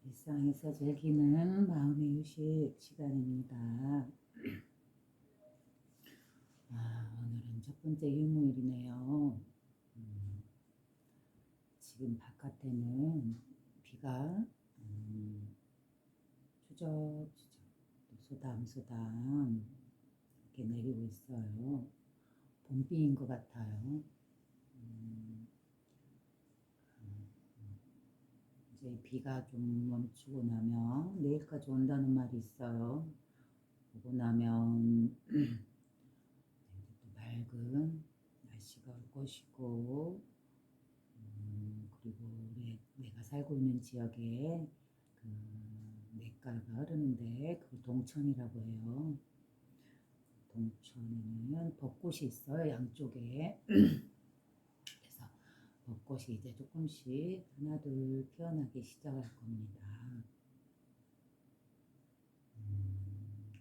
일상에서 즐기는 마음의 휴식 시간입니다. 오늘은 첫 번째 휴무일이네요. 지금 바깥에는 비가 추적추적 또 소담소담 이렇게 내리고 있어요. 봄비인 것 같아요. 이제 비가 좀 멈추고 나면 내일까지 온다는 말이 있어요. 오고 나면 이제 또 맑은 날씨가 올 것이고, 그리고 내가 살고 있는 지역에 그 냇가가 흐르는데 그걸 동천이라고 해요. 동천에는 벚꽃이 있어요, 양쪽에. 그래서 벚꽃이 이제 조금씩 하나둘 피어나기 시작할 겁니다.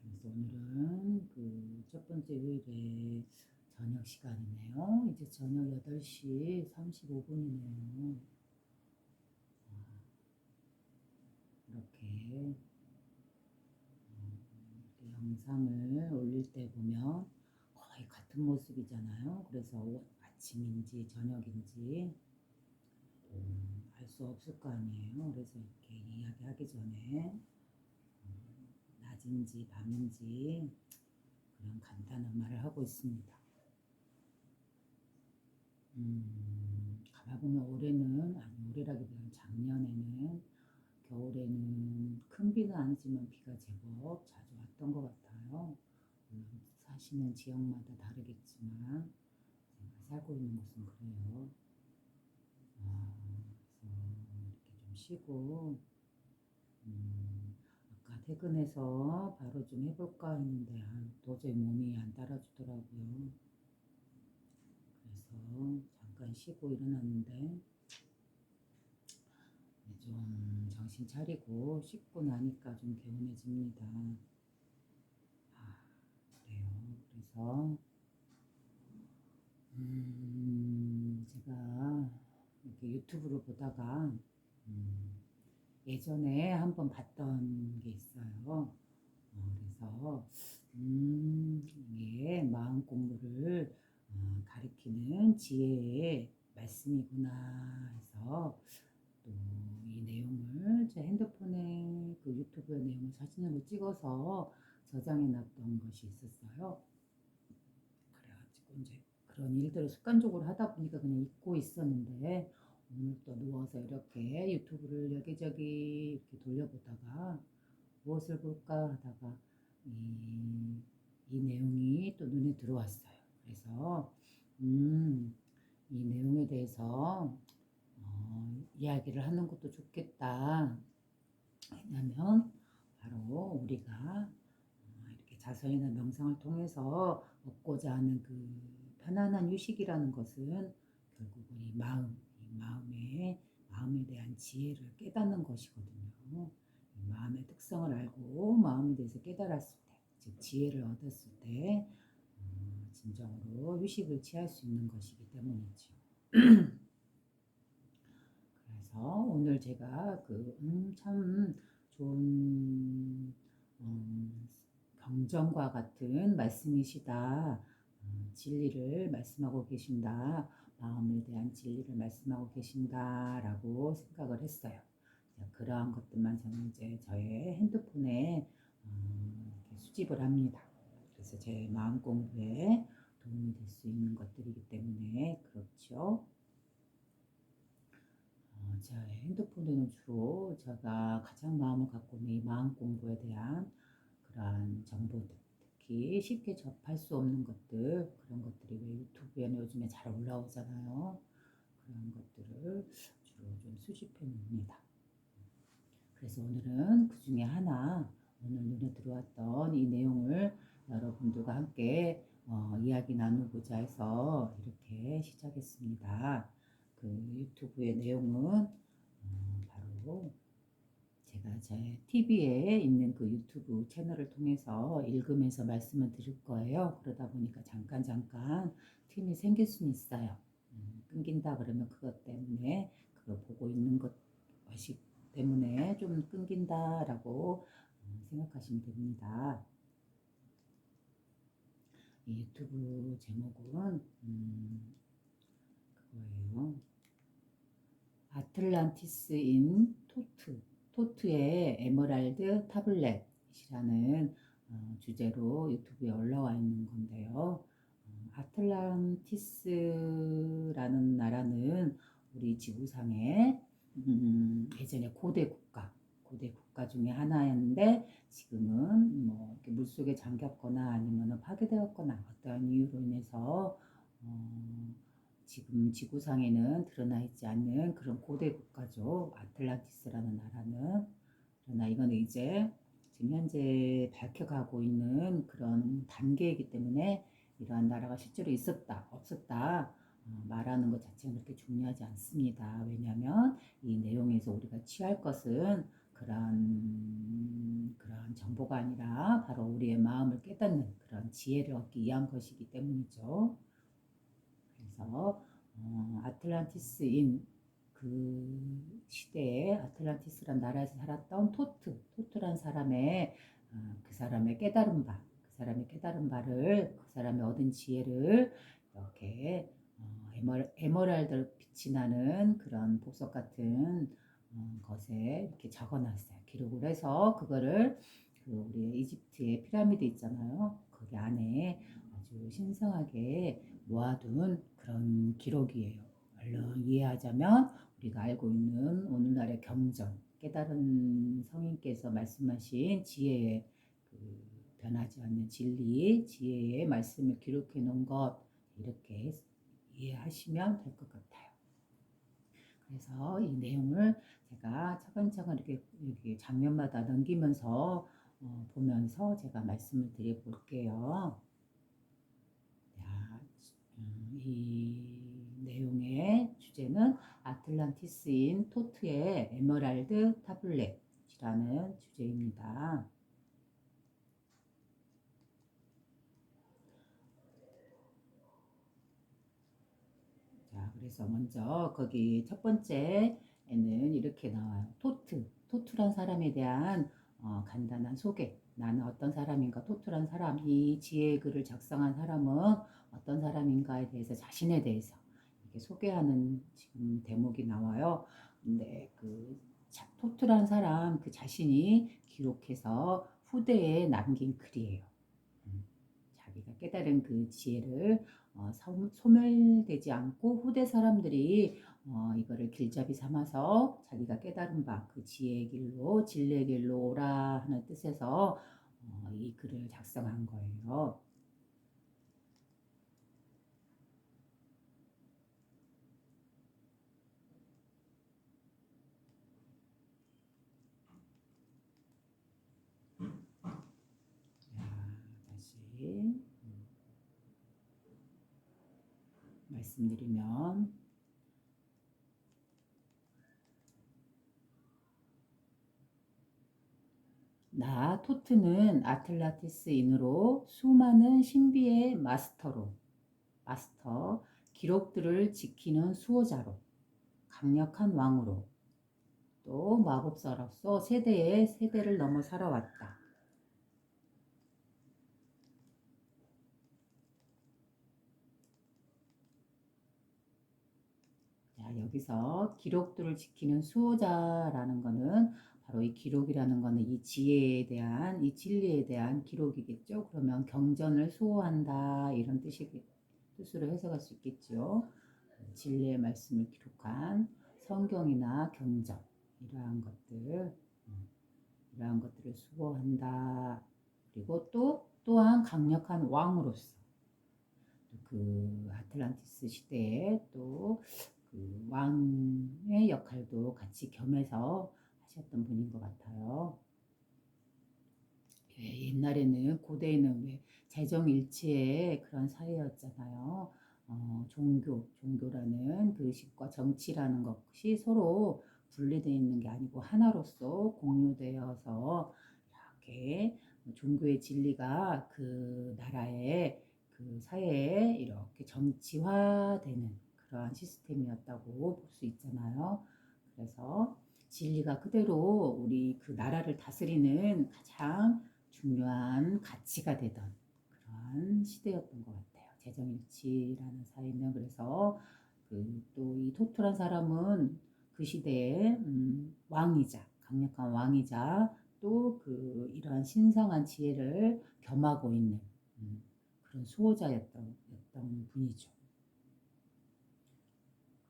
그래서 오늘은 그 첫 번째 휴일에 저녁 시간이네요. 이제 저녁 8시 35분이네요. 이렇게 영상을 올릴 때 보면 거의 같은 모습이잖아요. 그래서 아침인지 저녁인지 알 수 없을 거 아니에요. 그래서 이렇게 이야기하기 전에 낮인지 밤인지 그런 간단한 말을 하고 있습니다. 가봐보면 올해라기보다는 작년에는 겨울에는 큰 비는 아니지만 비가 제법 자주 왔던 것 같아요. 물론 사시는 지역마다 다르겠지만 제가 살고 있는 곳은 그래요. 그래서 이렇게 좀 쉬고 아까 퇴근해서 바로 좀 해볼까 했는데 도저히 몸이 안 따라주더라고요. 그래서 잠깐 쉬고 일어났는데 좀 정신 차리고 씻고 나니까 좀 개운해집니다. 그래요. 그래서 제가 이렇게 유튜브를 보다가 예전에 한번 봤던 게 있어요. 그래서 이게 마음 공부를 가리키는 지혜의 말씀이구나 해서 또 이 내용을 제 핸드폰에 그 유튜브의 내용을 사진으로 찍어서 저장해 놨던 것이 있었어요. 그래가지고 이제 그런 일들을 습관적으로 하다 보니까 그냥 잊고 있었는데 오늘 또 누워서 이렇게 유튜브를 여기저기 이렇게 돌려보다가 무엇을 볼까 하다가 이 내용이 또 눈에 들어왔어요. 그래서 이 내용에 대해서 이야기를 하는 것도 좋겠다. 왜냐면 바로 우리가 이렇게 자서이나 명상을 통해서 얻고자 하는 그 편안한 휴식이라는 것은 결국은 마음에 대한 지혜를 깨닫는 것이거든요. 이 마음의 특성을 알고 마음에 대해서 깨달았을 때, 즉 지혜를 얻었을 때 진정으로 휴식을 취할 수 있는 것이기 때문이죠. 그래서 오늘 제가 참 좋은 경전과 같은 말씀이시다. 진리를 말씀하고 계신다. 마음에 대한 진리를 말씀하고 계신다라고 생각을 했어요. 그러한 것들만 저는 이제 저의 핸드폰에 이렇게 수집을 합니다. 그래서 제 마음 공부에 도움이 될 수 있는 것들이기 때문에 그렇죠. 제 핸드폰에는 주로 제가 가장 마음을 갖고 있는 이 마음 공부에 대한 그러한 정보들, 특히 쉽게 접할 수 없는 것들, 그런 것들이 왜 유튜브에는 요즘에 잘 올라오잖아요. 그런 것들을 주로 좀 수집해 놉니다. 그래서 오늘은 그 중에 하나, 오늘 눈에 들어왔던 이 내용을 여러분들과 함께 이야기 나누고자 해서 이렇게 시작했습니다. 그 유튜브의 내용은 바로 제가 제 TV에 있는 그 유튜브 채널을 통해서 읽으면서 말씀을 드릴 거예요. 그러다 보니까 잠깐 틈이 생길 수는 있어요. 끊긴다 그러면 그것 때문에 그걸 보고 있는 것이 때문에 좀 끊긴다라고 생각하시면 됩니다. 이 유튜브 제목은 그거예요. 아틀란티스인 토트, 토트의 에메랄드 타블렛이라는 주제로 유튜브에 올라와 있는 건데요. 아틀란티스라는 나라는 우리 지구상의 예전에 고대 국가 중에 하나였는데 지금은 뭐 이렇게 물속에 잠겼거나 아니면 파괴되었거나 어떤 이유로 인해서 지금 지구상에는 드러나 있지 않는 그런 고대 국가죠. 아틀란티스라는 나라는. 그러나 이거는 이제 지금 현재 밝혀가고 있는 그런 단계이기 때문에 이러한 나라가 실제로 있었다, 없었다 말하는 것 자체는 그렇게 중요하지 않습니다. 왜냐하면 이 내용에서 우리가 취할 것은 그런 정보가 아니라 바로 우리의 마음을 깨닫는 그런 지혜를 얻기 위한 것이기 때문이죠. 그래서 아틀란티스인 그 시대에 아틀란티스란 나라에서 살았던 토트란 사람의 그 사람의 깨달은 바, 그 사람의 깨달은 바를 그 사람의 얻은 지혜를 이렇게 에메랄드 빛이 나는 그런 보석 같은 것에 이렇게 적어놨어요. 기록을 해서 그거를 그 우리 이집트의 피라미드 있잖아요. 거기 안에 아주 신성하게 모아둔 그런 기록이에요. 얼른 이해하자면 우리가 알고 있는 오늘날의 경전, 깨달은 성인께서 말씀하신 지혜의 그 변하지 않는 진리, 지혜의 말씀을 기록해 놓은 것 이렇게 이해하시면 될 것 같아요. 그래서 이 내용을 제가 차근차근 이렇게 장면마다 넘기면서 보면서 제가 말씀을 드려 볼게요. 이 내용의 주제는 아틀란티스인 토트의 에메랄드 타블렛이라는 주제입니다. 자, 그래서 먼저 거기 첫 번째에는 이렇게 나와요. 토트란 사람에 대한 간단한 소개. 나는 어떤 사람인가, 토트란 사람, 이 지혜 글을 작성한 사람은 어떤 사람인가에 대해서 자신에 대해서 이렇게 소개하는 지금 대목이 나와요. 근데 그 토트란 사람 그 자신이 기록해서 후대에 남긴 글이에요. 자기가 깨달은 그 지혜를 소멸되지 않고 후대 사람들이 이거를 길잡이 삼아서 자기가 깨달은 바 그 지혜의 길로 진리의 길로 오라 하는 뜻에서 이 글을 작성한 거예요. 다시 말씀드리면 나 토트는 아틀란티스인으로 수많은 신비의 마스터 기록들을 지키는 수호자로 강력한 왕으로 또 마법사로서 세대의 세대를 넘어 살아왔다. 자, 여기서 기록들을 지키는 수호자라는 거는 바로 이 기록이라는 거는 이 지혜에 대한 이 진리에 대한 기록이겠죠. 그러면 경전을 수호한다 이런 뜻으로 해석할 수 있겠죠. 진리의 말씀을 기록한 성경이나 경전 이러한 것들을 수호한다. 그리고 또한 강력한 왕으로서 그 아틀란티스 시대에 또 그 왕의 역할도 같이 겸해서 하셨던 분인 것 같아요. 옛날에는 고대에는 왜 재정일치의 그런 사회였잖아요. 종교라는 그 식과 정치라는 것이 서로 분리되어 있는 게 아니고 하나로서 공유되어서 이렇게 종교의 진리가 그 나라의 그 사회에 이렇게 정치화되는 그러한 시스템이었다고 볼 수 있잖아요. 그래서 진리가 그대로 우리 그 나라를 다스리는 가장 중요한 가치가 되던 그런 시대였던 것 같아요. 재정일치라는 사회는. 그래서 그 또 이 토토란 사람은 그 시대의 왕이자 강력한 왕이자 또 그 이러한 신성한 지혜를 겸하고 있는 그런 수호자였던 분이죠.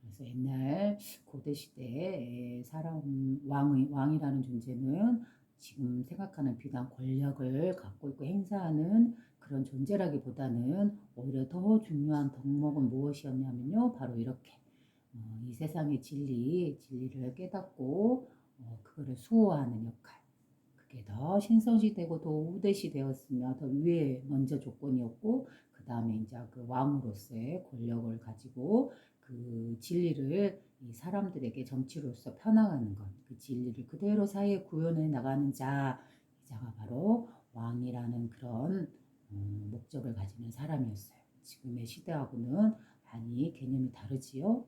그래서 옛날 고대 시대에 사람 왕이라는 존재는 지금 생각하는 비단 권력을 갖고 있고 행사하는 그런 존재라기보다는 오히려 더 중요한 덕목은 무엇이었냐면요, 바로 이렇게 이 세상의 진리를 깨닫고 그거를 수호하는 역할. 그게 더 신성시되고 더 우대시되었으며 더 위에 먼저 조건이었고, 그 다음에 이제 그 왕으로서의 권력을 가지고 그 진리를 이 사람들에게 정치로서 펴나가는 것, 그 진리를 그대로 사회에 구현해 나가는 이자가 바로 왕이라는 그런 목적을 가지는 사람이었어요. 지금의 시대하고는 많이 개념이 다르지요.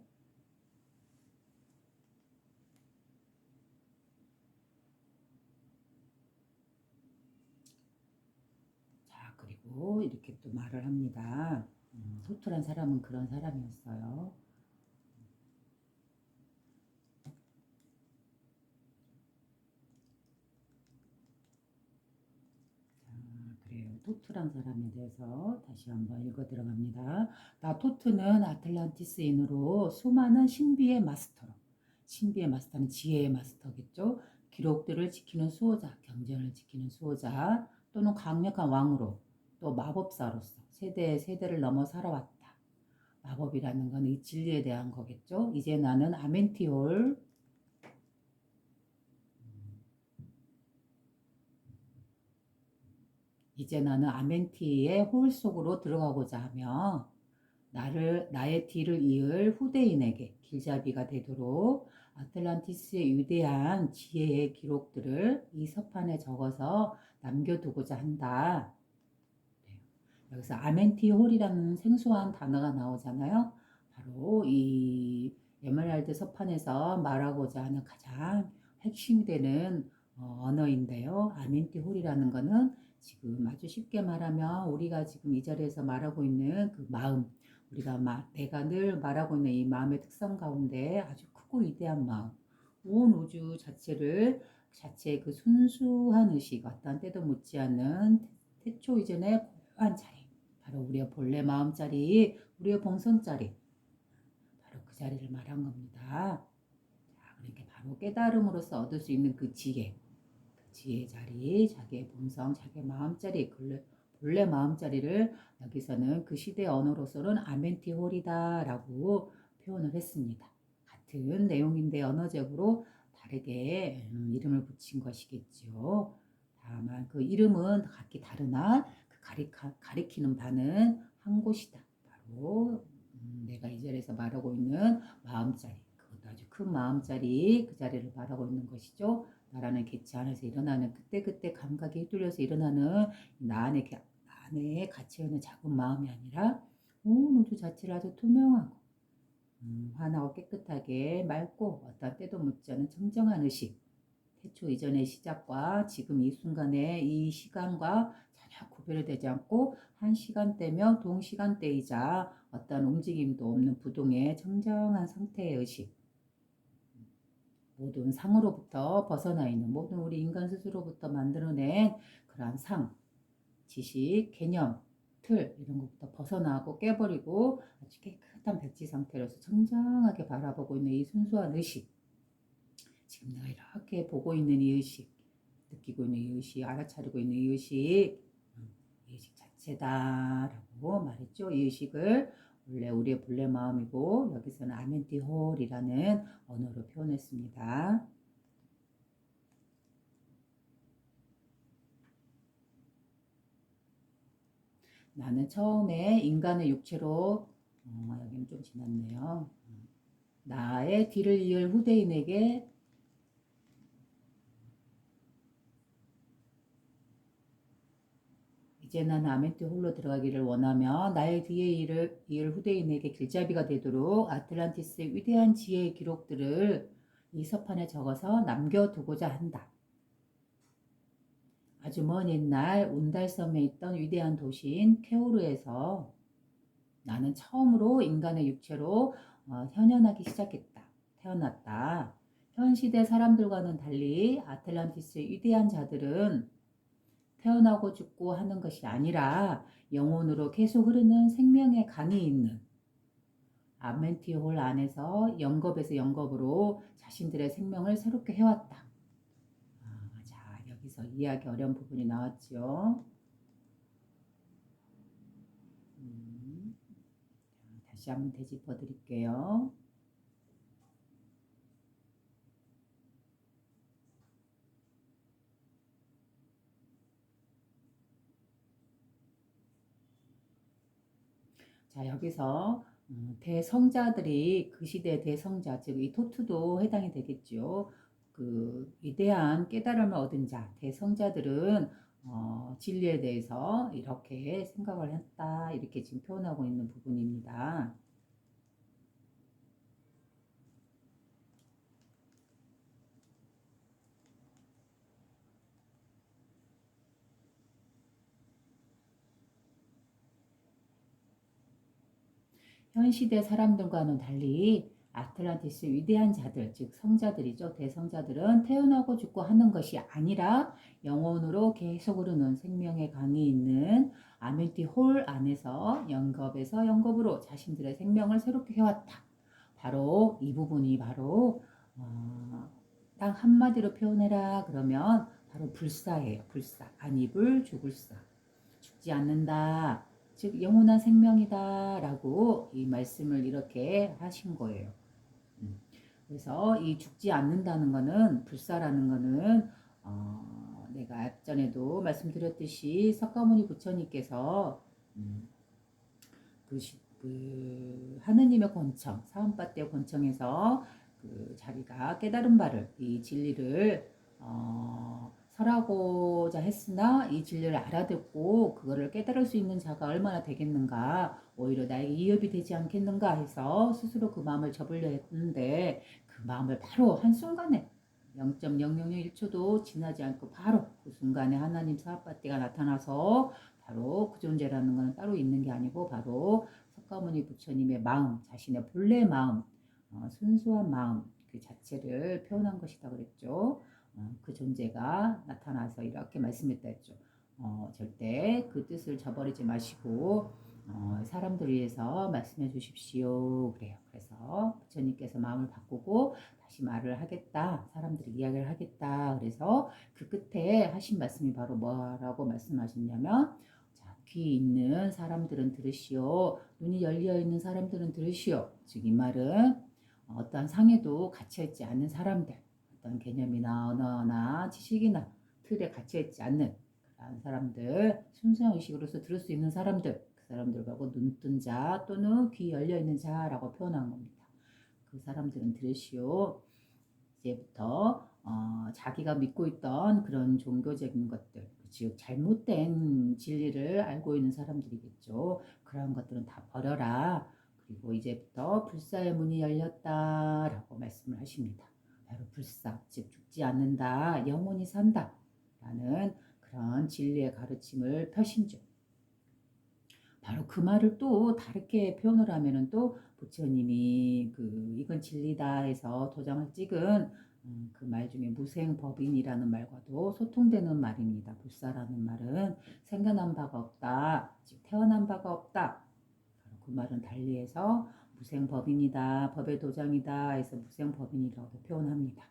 자, 그리고 이렇게 또 말을 합니다. 소투란 사람은 그런 사람이었어요. 그래요. 토트란 사람에 대해서 다시 한번 읽어 들어갑니다. 나 토트는 아틀란티스인으로 수많은 신비의 마스터로, 신비의 마스터는 지혜의 마스터겠죠. 기록들을 지키는 수호자, 경전을 지키는 수호자, 또는 강력한 왕으로, 또 마법사로서 세대를 넘어 살아왔다. 마법이라는 건 이 진리에 대한 거겠죠. 이제 나는 아멘티올, 이제 나는 아멘티의 홀 속으로 들어가고자 하며 나의 뒤를 이을 후대인에게 길잡이가 되도록 아틀란티스의 위대한 지혜의 기록들을 이 서판에 적어서 남겨두고자 한다. 여기서 아멘티홀이라는 생소한 단어가 나오잖아요. 바로 이 에메랄드 서판에서 말하고자 하는 가장 핵심이 되는 언어인데요. 아멘티홀이라는 거는 지금 아주 쉽게 말하면 우리가 지금 이 자리에서 말하고 있는 그 마음, 내가 늘 말하고 있는 이 마음의 특성 가운데 아주 크고 위대한 마음, 온 우주 자체의 그 순수한 의식, 어떤 때도 묻지 않는 태초 이전의 고요한 자리, 바로 우리의 본래 마음자리, 우리의 본성자리, 바로 그 자리를 말한 겁니다. 자, 그렇게 바로 깨달음으로써 얻을 수 있는 그 지혜, 그 지혜 자리, 자기의 본성, 자기의 마음자리, 본래 마음자리를 여기서는 그 시대 언어로서는 아멘티홀이다라고 표현을 했습니다. 같은 내용인데 언어적으로 다르게 이름을 붙인 것이겠죠. 다만 그 이름은 각기 다르나 그 가리키는 바는 한 곳이다. 바로 내가 이 자리에서 말하고 있는 마음자리, 그것도 아주 큰 마음자리, 그 자리를 말하고 있는 것이죠. 나라는 개체 안에서 일어나는 그때그때 감각이 휘둘려서 일어나는 나 안에 갇혀있는 작은 마음이 아니라 온 우주 자체를 아주 투명하고 환하고 깨끗하게 맑고 어떤 때도 묻지 않은 청정한 의식, 태초 이전의 시작과 지금 이 순간의 이 시간과 전혀 구별이 되지 않고 한 시간대며 동시간대이자 어떤 움직임도 없는 부동의 청정한 상태의 의식, 모든 상으로부터 벗어나 있는, 모든 우리 인간 스스로부터 만들어낸 그러한 상, 지식, 개념, 틀 이런 것부터 벗어나고 깨버리고 아주 깨끗한 백지 상태로서 청정하게 바라보고 있는 이 순수한 의식, 지금 내가 이렇게 보고 있는 이 의식, 느끼고 있는 이 의식, 알아차리고 있는 이 의식, 이 의식 자체다라고 말했죠. 이 의식을 원래 우리의 본래 마음이고 여기서는 아멘티홀이라는 언어로 표현했습니다. 나는 처음에 인간의 육체로 여기는 좀 지났네요. 나의 뒤를 이을 후대인에게 이제 나는 아멘티 홀로 들어가기를 원하며 나의 뒤에 이을 후대인에게 길잡이가 되도록 아틀란티스의 위대한 지혜의 기록들을 이 서판에 적어서 남겨두고자 한다. 아주 먼 옛날 운달섬에 있던 위대한 도시인 케오르에서 나는 처음으로 인간의 육체로 현현하기 시작했다. 태어났다. 현 시대 사람들과는 달리 아틀란티스의 위대한 자들은 태어나고 죽고 하는 것이 아니라 영혼으로 계속 흐르는 생명의 강이 있는 아멘티홀 안에서 영겁에서 영겁으로 자신들의 생명을 새롭게 해왔다. 자, 여기서 이해하기 어려운 부분이 나왔죠. 다시 한번 되짚어 드릴게요. 자, 여기서 대성자들이 그 시대 대성자, 즉 이 토트도 해당이 되겠죠. 그 위대한 깨달음을 얻은 자, 대성자들은 진리에 대해서 이렇게 생각을 했다. 이렇게 지금 표현하고 있는 부분입니다. 현 시대 사람들과는 달리 아틀란티스 위대한 자들, 즉 성자들이죠. 대성자들은 태어나고 죽고 하는 것이 아니라 영혼으로 계속 흐르는 생명의 강이 있는 아멘티 홀 안에서 영겁에서 영겁으로 자신들의 생명을 새롭게 해왔다. 바로 이 부분이 바로 딱 한마디로 표현해라 그러면 바로 불사예요. 불사. 안입을 죽을사. 죽지 않는다. 즉 영원한 생명이다 라고 이 말씀을 이렇게 하신 거예요. 그래서 이 죽지 않는다는 거는 불사라는 거는 내가 앞전에도 말씀드렸듯이 석가모니 부처님께서 그 하느님의 권청 사음바대 권청에서 그 자기가 깨달은 바를 이 진리를 설하고자 했으나 이 진리를 알아듣고 그거를 깨달을 수 있는 자가 얼마나 되겠는가, 오히려 나에게 이업이 되지 않겠는가 해서 스스로 그 마음을 접으려 했는데 그 마음을 바로 한순간에 0.0001초도 지나지 않고 바로 그 순간에 하나님 사합바띠가 나타나서 바로 그 존재라는 것은 따로 있는 게 아니고 바로 석가모니 부처님의 마음, 자신의 본래 마음, 순수한 마음 그 자체를 표현한 것이다 그랬죠. 그 존재가 나타나서 이렇게 말씀했다 했죠. 절대 그 뜻을 저버리지 마시고 사람들 위해서 말씀해 주십시오. 그래요. 그래서 부처님께서 마음을 바꾸고 다시 말을 하겠다. 사람들이 이야기를 하겠다. 그래서 그 끝에 하신 말씀이 바로 뭐라고 말씀하셨냐면 귀 있는 사람들은 들으시오. 눈이 열려 있는 사람들은 들으시오. 즉 이 말은 어떠한 상에도 갇혀있지 않는 사람들, 어떤 개념이나 언어나 지식이나 틀에 갇혀있지 않는 그런 사람들, 순수한 의식으로서 들을 수 있는 사람들, 그 사람들 보고 눈뜬 자 또는 귀 열려있는 자라고 표현한 겁니다. 그 사람들은 들으시오. 이제부터 자기가 믿고 있던 그런 종교적인 것들, 즉 잘못된 진리를 알고 있는 사람들이겠죠. 그런 것들은 다 버려라. 그리고 이제부터 불사의 문이 열렸다라고 말씀을 하십니다. 바로 불사, 즉 죽지 않는다, 영원히 산다 라는 그런 진리의 가르침을 펴신 줄. 바로 그 말을 또 다르게 표현을 하면은 또 부처님이 그 이건 진리다 해서 도장을 찍은 그 말 중에 무생법인이라는 말과도 소통되는 말입니다. 불사라는 말은 생겨난 바가 없다, 즉 태어난 바가 없다. 바로 그 말은 달리해서 무생법인이다, 법의 도장이다 해서 무생법인이라고 표현합니다.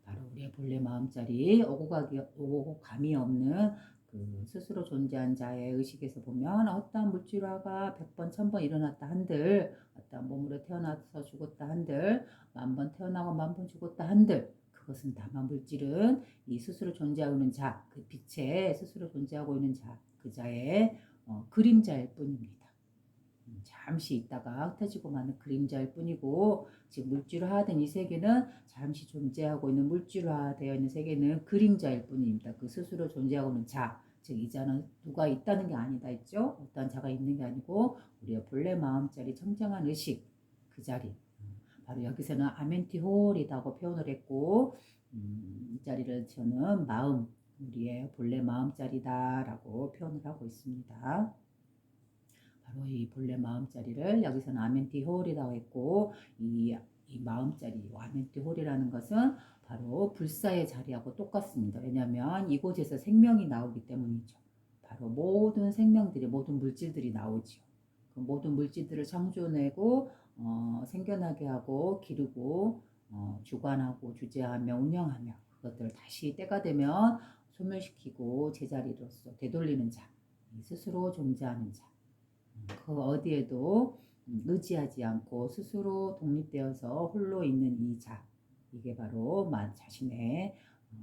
바로 우리의 본래 마음자리 오고 감이 없는 그 스스로 존재한 자의 의식에서 보면 어떠한 물질화가 100번 1000번 일어났다 한들, 어떠한 몸으로 태어나서 죽었다 한들, 10,000번 태어나고 10,000번 죽었다 한들, 그것은 다만 물질은 이 스스로 존재하고 있는 자, 그 빛에 스스로 존재하고 있는 자, 그 자의 그림자일 뿐입니다. 잠시 있다가 흩어지고 마는 그림자일 뿐이고, 즉 물질화된 이 세계는 잠시 존재하고 있는 물질화되어 있는 세계는 그림자일 뿐입니다. 그 스스로 존재하고 있는 자, 즉 이 자는 누가 있다는 게 아니다 했죠. 어떤 자가 있는 게 아니고 우리의 본래 마음자리 청정한 의식 그 자리, 바로 여기서는 아멘티홀이라고 표현을 했고, 이 자리를 저는 마음, 우리의 본래 마음자리다라고 표현을 하고 있습니다. 바로 이 본래 마음자리를 여기서는 아멘티홀이라고 했고, 이 마음자리, 아멘티홀이라는 것은 바로 불사의 자리하고 똑같습니다. 왜냐하면 이곳에서 생명이 나오기 때문이죠. 바로 모든 생명들이, 모든 물질들이 나오지요. 그 모든 물질들을 창조해내고 생겨나게 하고 기르고 주관하고 주재하며 운영하며 그것들을 다시 때가 되면 소멸시키고 제자리로서 되돌리는 자, 스스로 존재하는 자. 그 어디에도 의지하지 않고 스스로 독립되어서 홀로 있는 이 자, 이게 바로 자신의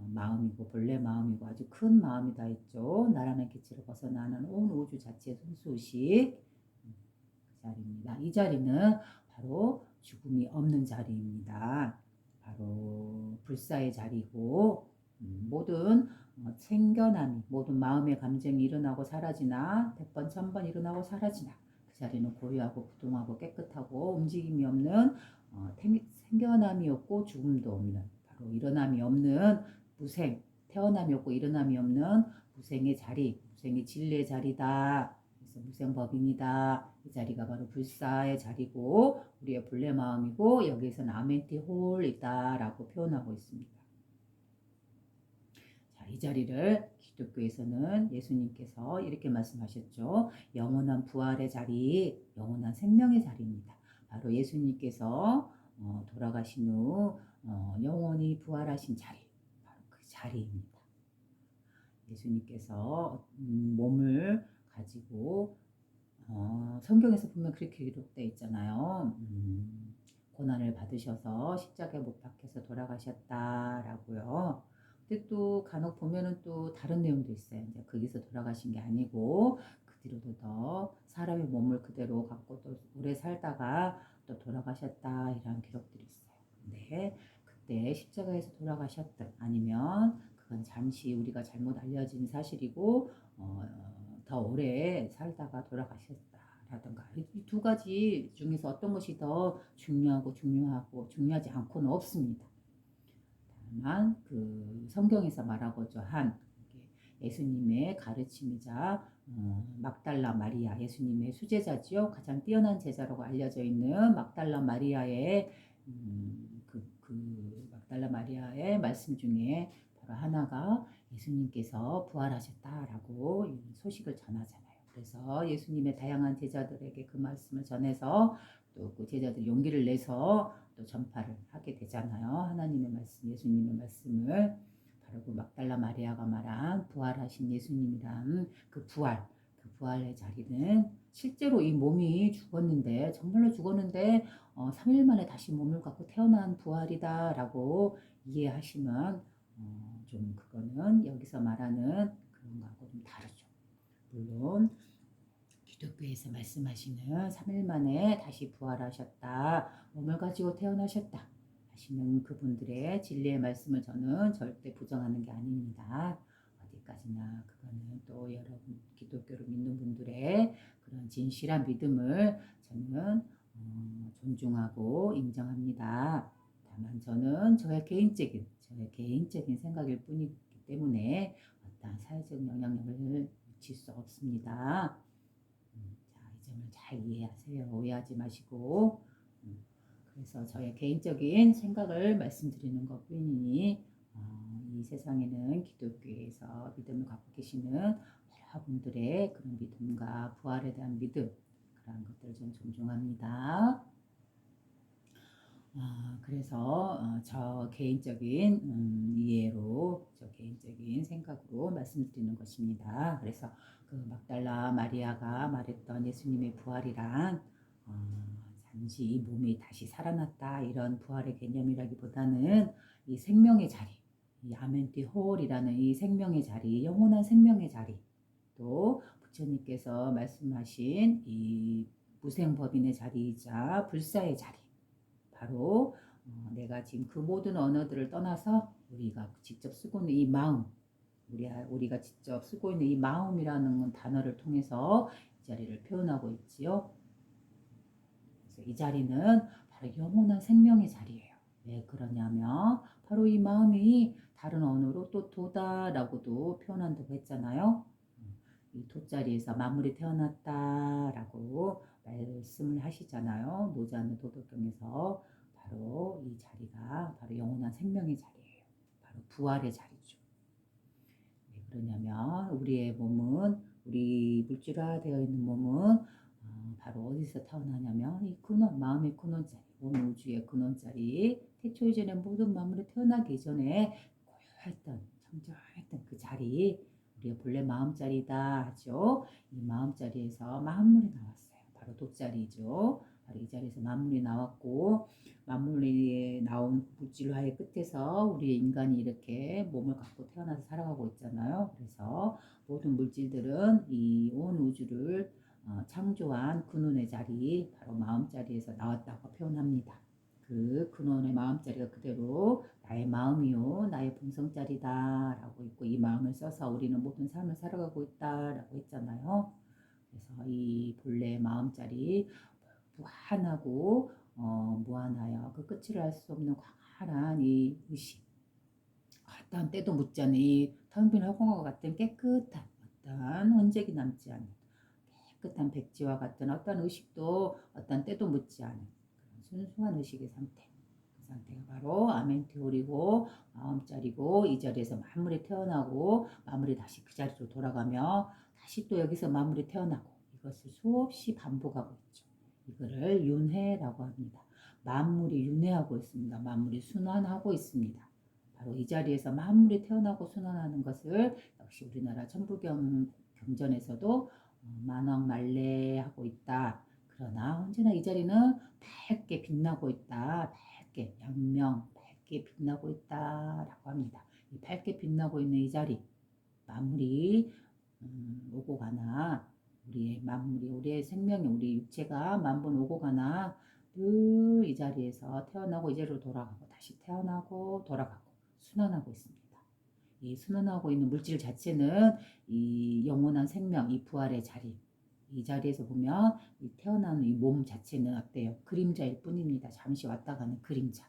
마음이고 본래 마음이고 아주 큰 마음이다 했죠. 나라는 기치를 벗어나는 온 우주 자체의 손수식 그 자리입니다. 이 자리는 바로 죽음이 없는 자리입니다. 바로 불사의 자리고 모든 생겨남이 모든 마음의 감정이 일어나고 사라지나 100번 1000번 일어나고 사라지나 그 자리는 고요하고 부동하고 깨끗하고 움직임이 없는 생겨남이 없고 죽음도 없는 바로 일어남이 없는 무생 태어남이 없고 일어남이 없는 무생의 자리 무생의 진리의 자리다. 그래서 무생법인이다. 이 자리가 바로 불사의 자리고 우리의 본래 마음이고 여기에서는 아멘티홀이다 라고 표현하고 있습니다. 자, 이 자리를 기독교에서는 예수님께서 이렇게 말씀하셨죠. 영원한 부활의 자리, 영원한 생명의 자리입니다. 바로 예수님께서 돌아가신 후 영원히 부활하신 자리, 바로 그 자리입니다. 예수님께서 몸을 가지고 성경에서 보면 그렇게 기록되어 있잖아요. 고난을 받으셔서 십자가에 못 박혀서 돌아가셨다라고요. 근데 또 간혹 보면은 또 다른 내용도 있어요. 이제 거기서 돌아가신 게 아니고 그 뒤로도 더 사람의 몸을 그대로 갖고 또 오래 살다가 또 돌아가셨다 이런 기록들이 있어요. 근데 그때 십자가에서 돌아가셨든 아니면 그건 잠시 우리가 잘못 알려진 사실이고 더 오래 살다가 돌아가셨다라든가 이 두 가지 중에서 어떤 것이 더 중요하고 중요하지 않고는 없습니다. 다만 그 성경에서 말하고자 한 예수님의 가르침이자 막달라 마리아 예수님의 수제자지요. 가장 뛰어난 제자라고 알려져 있는 막달라 마리아의 그 막달라 마리아의 말씀 중에 바로 하나가 예수님께서 부활하셨다라고 소식을 전하잖아요. 그래서 예수님의 다양한 제자들에게 그 말씀을 전해서 또 그 제자들이 용기를 내서 또 전파를 하게 되잖아요. 하나님의 말씀, 예수님의 말씀을 바로 그 막달라 마리아가 말한 부활하신 예수님이란 그 부활의 자리는 실제로 이 몸이 죽었는데 정말로 죽었는데 3일 만에 다시 몸을 갖고 태어난 부활이다라고 이해하시면 좀 그거는 여기서 말하는 그런 거하고 좀 다르죠. 물론 기독교에서 말씀하시는 3일 만에 다시 부활하셨다, 몸을 가지고 태어나셨다 하시는 그분들의 진리의 말씀을 저는 절대 부정하는 게 아닙니다. 어디까지나 그거는 또 여러분 기독교를 믿는 분들의 그런 진실한 믿음을 저는 존중하고 인정합니다. 다만 저는 저의 개인적인 생각일 뿐이기 때문에 어떠한 사회적 영향력을 미칠 수 없습니다. 자, 이 점을 잘 이해하세요. 오해하지 마시고. 그래서 저의 개인적인 생각을 말씀드리는 것 뿐이니 이 세상에는 기독교에서 믿음을 갖고 계시는 여러분들의 그런 믿음과 부활에 대한 믿음 그런 것들을 좀 존중합니다. 그래서 저 개인적인 이해로 저 개인적인 생각으로 말씀드리는 것입니다. 그래서 그 막달라 마리아가 말했던 예수님의 부활이란 잠시 이 몸이 다시 살아났다 이런 부활의 개념이라기보다는 이 생명의 자리, 이 아멘티홀이라는 이 생명의 자리, 영원한 생명의 자리, 또 부처님께서 말씀하신 이 무생법인의 자리이자 불사의 자리, 바로 내가 지금 그 모든 언어들을 떠나서 우리가 직접 쓰고 있는 이 마음, 우리가 직접 쓰고 있는 이 마음이라는 단어를 통해서 이 자리를 표현하고 있지요. 그래서 이 자리는 바로 영원한 생명의 자리예요. 왜 그러냐면 바로 이 마음이 다른 언어로 또 도다라고도 표현한다고 했잖아요. 이 도자리에서 만물이 태어났다라고 말씀을 하시잖아요. 노자는 도덕경에서 바로 이 자리가 바로 영원한 생명의 자리예요. 바로 부활의 자리죠. 왜 그러냐면 우리의 몸은 우리 물질화되어 있는 몸은 바로 어디서 태어나냐면 이 근원, 마음의 근원자리, 온 우주의 근원자리, 태초 이전에 모든 만물이 태어나기 전에 고요했던, 청정했던 그 자리, 우리의 본래 마음자리다 하죠. 이 마음자리에서 만물이 나왔어요. 바로 돗자리죠. 바로 이 자리에서 만물이 나왔고, 만물이 나온 물질화의 끝에서 우리 인간이 이렇게 몸을 갖고 태어나서 살아가고 있잖아요. 그래서 모든 물질들은 이 온 우주를 창조한 근원의 자리, 바로 마음자리에서 나왔다고 표현합니다. 그 근원의 마음자리가 그대로 나의 마음이요, 나의 본성자리다 라고 있고, 이 마음을 써서 우리는 모든 삶을 살아가고 있다 라고 했잖아요. 그래서 이 본래 마음자리 무한하고 무한하여 그 끝을 알 수 없는 광활한 이 의식, 어떠한 때도 묻지 않는 이 텅 빈 허공과 같은 깨끗한 어떠한 흔적이 남지 않는 깨끗한 백지와 같은 어떤 의식도 어떤 때도 묻지 않은 그런 순수한 의식의 상태. 그 상태가 바로 아멘티홀이고 마음자리고, 이 자리에서 만물이 태어나고 만물이 다시 그 자리로 돌아가며 다시 또 여기서 만물이 태어나고, 이것을 수없이 반복하고 있죠. 이거를 윤회라고 합니다. 만물이 윤회하고 있습니다. 만물이 순환하고 있습니다. 바로 이 자리에서 만물이 태어나고 순환하는 것을 역시 우리나라 천부경 경전에서도 만왕말래하고 있다. 그러나 언제나 이 자리는 밝게 빛나고 있다. 밝게 양명 밝게 빛나고 있다라고 합니다. 이 밝게 빛나고 있는 이 자리, 만물이 오고 가나, 우리의 만물이, 우리의 생명이, 우리 육체가 만번 오고 가나 늘 이 자리에서 태어나고 이 자리로 돌아가고 다시 태어나고 돌아가고 순환하고 있습니다. 이 순환하고 있는 물질 자체는 이 영원한 생명, 이 부활의 자리, 이 자리에서 보면 이 태어나는 이 몸 자체는 어때요? 그림자일 뿐입니다. 잠시 왔다 가는 그림자.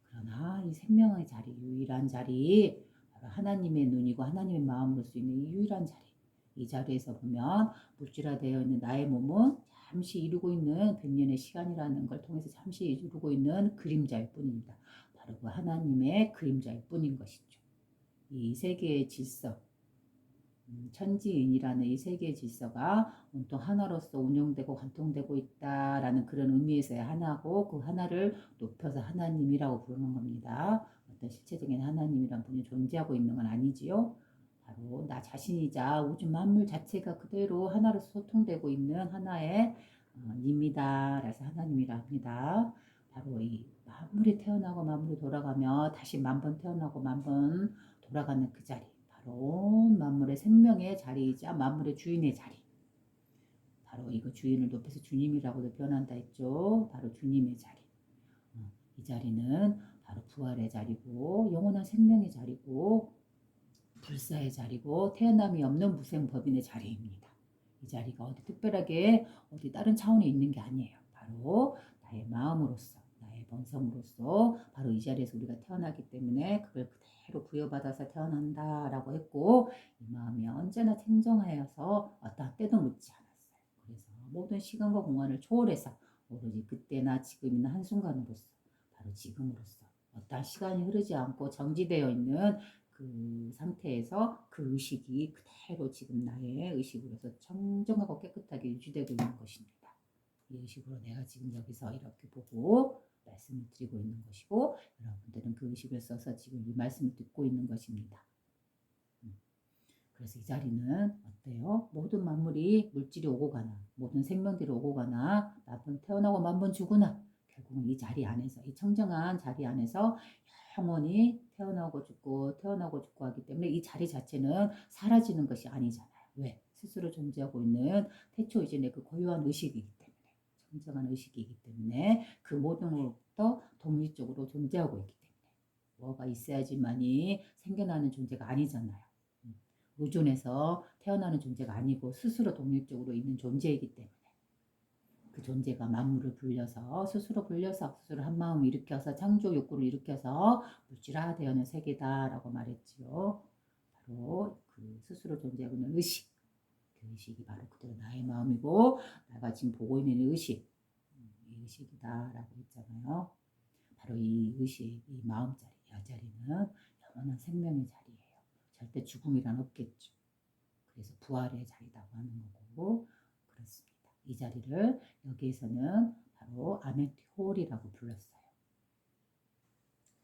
그러나 이 생명의 자리, 유일한 자리, 바로 하나님의 눈이고 하나님의 마음으로 수 있는 이 유일한 자리. 이 자리에서 보면 물질화되어 있는 나의 몸은 잠시 이루고 있는 100년의 시간이라는 걸 통해서 잠시 이루고 있는 그림자일 뿐입니다. 바로 그 하나님의 그림자일 뿐인 것이죠. 이 세계의 질서, 천지인이라는 이 세계의 질서가 온통 하나로서 운영되고 관통되고 있다라는 그런 의미에서의 하나고, 그 하나를 높여서 하나님이라고 부르는 겁니다. 어떤 실체적인 하나님이란 분이 존재하고 있는 건 아니지요. 바로 나 자신이자 우주 만물 자체가 그대로 하나로서 소통되고 있는 하나의 님이다. 그래서 하나님이라 합니다. 바로 이 만물이 태어나고 만물이 돌아가며 다시 만번 태어나고 만번 돌아가는 그 자리, 바로 만물의 생명의 자리이자 만물의 주인의 자리, 바로 이거 주인을 높여서 주님이라고도 표현한다 했죠. 바로 주님의 자리. 이 자리는 바로 부활의 자리고 영원한 생명의 자리고 불사의 자리고 태어남이 없는 무생법인의 자리입니다. 이 자리가 어디 특별하게 어디 다른 차원에 있는 게 아니에요. 바로 나의 마음으로서, 나의 본성으로서 바로 이 자리에서 우리가 태어나기 때문에 그걸 그대로 부여받아서 태어난다라고 했고, 이 마음이 언제나 청정하여서 어떠한 때도 묻지 않았어요. 그래서 모든 시간과 공간을 초월해서 오로지 그때나 지금이나 한순간으로서, 바로 지금으로서 어떠한 시간이 흐르지 않고 정지되어 있는 그 상태에서 그 의식이 그대로 지금 나의 의식으로서 청정하고 깨끗하게 유지되고 있는 것입니다. 이 의식으로 내가 지금 여기서 이렇게 보고 말씀을 드리고 있는 것이고, 여러분들은 그 의식을 써서 지금 이 말씀을 듣고 있는 것입니다. 그래서 이 자리는 어때요? 모든 만물이 물질이 오고 가나, 모든 생명들이 오고 가나, 만번 태어나고 만번 죽으나 결국은 이 자리 안에서, 이 청정한 자리 안에서 영원히 태어나고 죽고 태어나고 죽고 하기 때문에 이 자리 자체는 사라지는 것이 아니잖아요. 왜? 스스로 존재하고 있는 태초 이전의 그 고유한 의식이기 때문에, 청정한 의식이기 때문에 그 모든 것부터 독립적으로 존재하고 있기 때문에, 뭐가 있어야지만이 생겨나는 존재가 아니잖아요. 의존해서 태어나는 존재가 아니고 스스로 독립적으로 있는 존재이기 때문에, 그 존재가 만물을 불려서 스스로 한 마음 일으켜서 창조 욕구를 일으켜서 물질화되어는 세계다라고 말했지요. 바로 그 스스로 존재하고 있는 의식, 그 의식이 바로 그대로 나의 마음이고 내가 지금 보고 있는 의식, 이 의식이다라고 했잖아요. 바로 이 의식, 이 마음자리, 이 자리는 영원한 생명의 자리예요. 절대 죽음이란 없겠죠. 그래서 부활의 자리라고 하는 거고 그렇습니다. 이 자리를 여기에서는 바로 아멘티홀이라고 불렀어요.